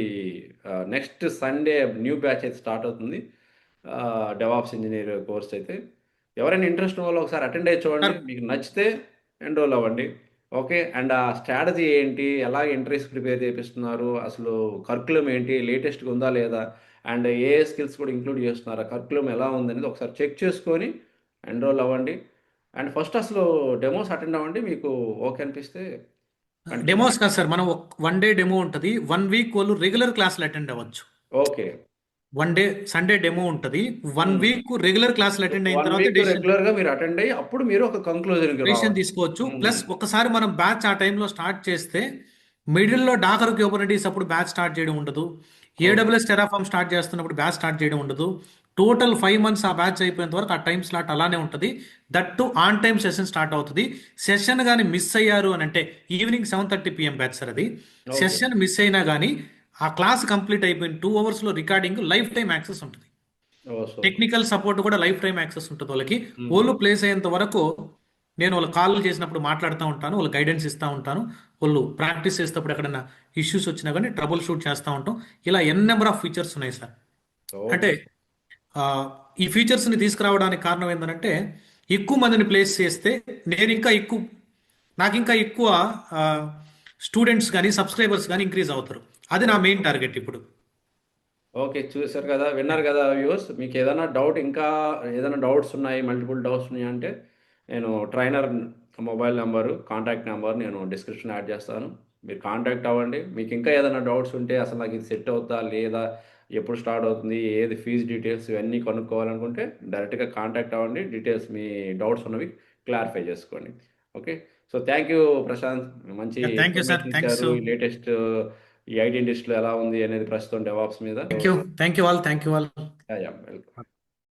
నెక్స్ట్ సండే న్యూ బ్యాచ్ అయితే స్టార్ట్ అవుతుంది, డెవాప్స్ ఇంజనీర్ కోర్స్ అయితే. ఎవరైనా ఇంట్రెస్ట్ ఉన్న వాళ్ళు ఒకసారి అటెండ్ అయ్యి చూడండి, సార్ మీకు నచ్చితే ఎన్రోల్ అవ్వండి. ఓకే. అండ్ ఆ స్ట్రాటజీ ఏంటి, ఎలా ఇంటర్వ్యూస్ ప్రిపేర్ చేపిస్తున్నారు, అసలు కరికులం ఏంటి, లేటెస్ట్గా ఉందా లేదా, అండ్ ఏ స్కిల్స్ కూడా ఇంక్లూడ్ చేస్తున్నారు, ఆ కరికులం ఎలా ఉందనేది ఒకసారి చెక్ చేసుకొని ఎన్రోల్ అవ్వండి. అండ్ ఫస్ట్ అసలు డెమోస్ అటెండ్ అవ్వండి, మీకు ఓకే అనిపిస్తే కంటిన్యూ. డెమోస్ కాదు సార్, మనం 1 day డెమో ఉంటుంది. 1 week వాళ్ళు రెగ్యులర్ క్లాసులు అటెండ్ అవ్వచ్చు. ఓకే. 1 day సండే డెమో ఉంటుంది. 1 week రెగ్యులర్ క్లాసులు అటెండ్ అయిన 1 తర్వాత వీక్ రెగ్యులర్గా మీరు అటెండ్ అయ్యి అప్పుడు మీరు ఒక కంక్లూజన్కి డెసిషన్ రావాలి. తీసుకోవచ్చు. ప్లస్ ఒకసారి మనం బ్యాచ్ ఆ టైంలో స్టార్ట్ చేస్తే మిడిల్లో డాకర్ క్యూబర్నెటీస్ అప్పుడు బ్యాచ్ స్టార్ట్ చేయడం ఉండదు. ఓకే. AWS టెరాఫామ్ స్టార్ట్ చేస్తున్నప్పుడు బ్యాచ్ స్టార్ట్ చేయడం ఉండదు. టోటల్ 5 months ఆ బ్యాచ్ అయిపోయేంత వరకు ఆ టైం స్లాట్ అలానే ఉంటుంది. That to on time session start అవుతుంది. సెషన్ కానీ మిస్ అయ్యారు అని అంటే ఈవినింగ్ 7:30 PM బ్యాచ్ సార్ అది. ఓకే. సెషన్ మిస్ అయినా కానీ ఆ క్లాస్ కంప్లీట్ అయిపోయిన 2 hours recording life time access ఉంటుంది. ఓ సూపర్. టెక్నికల్ సపోర్ట్ కూడా లైఫ్ టైం యాక్సెస్ ఉంటుంది వాళ్ళకి. హుహు. వాళ్ళు ప్లేస్ అయ్యేంత వరకు నేను వాళ్ళు కాల్ చేసినప్పుడు మాట్లాడుతూ ఉంటాను, వాళ్ళు గైడెన్స్ ఇస్తూ ఉంటాను. వాళ్ళు ప్రాక్టీస్ చేసేటప్పుడు ఎక్కడైనా ఇష్యూస్ వచ్చినా కానీ ట్రబుల్ షూట్ చేస్తూ ఉంటాం. ఇలా నెంబర్ ఆఫ్ ఫీచర్స్ ఉన్నాయి సార్. అంటే ఓకే. ఆ, ఈ ఫీచర్స్ని తీసుకురావడానికి కారణం ఏంటంటే ఎక్కువ మందిని ప్లేస్ చేస్తే నేను ఇంకా ఎక్కువ నాకు ఇంకా ఎక్కువ స్టూడెంట్స్ కానీ సబ్స్క్రైబర్స్ కానీ ఇంక్రీజ్ అవుతారు. అది నా మెయిన్ టార్గెట్ ఇప్పుడు. ఓకే. చూసారు కదా! విన్నారు కదా వ్యూవర్స్. మీకేదైనా డౌట్ ఇంకా ఏదైనా డౌట్స్ ఉన్నాయి, మల్టిపుల్ డౌట్స్ ఉన్నాయంటే నేను trainer mobile number, contact number నేను డిస్క్రిప్షన్‌లో యాడ్ చేస్తాను. మీరు కాంటాక్ట్ అవ్వండి. మీకు ఇంకా ఏదైనా డౌట్స్ ఉంటే అసలు నాకు ఇది సెట్ అవుద్దా? లేదా? ఎప్పుడు స్టార్ట్ అవుతుంది? ఏది ఫీజ్ డీటెయిల్స్ ఇవన్నీ కనుక్కోవాలనుకుంటే డైరెక్ట్‌గా కాంటాక్ట్ అవ్వండి. డీటెయిల్స్ మీ డౌట్స్ ఉన్నవి క్లారిఫై చేసుకోండి. Okay. So, thank you Prashant. మంచి thank you sir, information thanks. ఇచ్చారు. ఈ లేటెస్ట్ ఈ ఐటీ ఇండస్ట్రీలో ఎలా ఉంది అనేది ప్రస్తుతం డెవాప్స్ మీద. So, thank you all, thank you all. Yeah! Yeah! Welcome.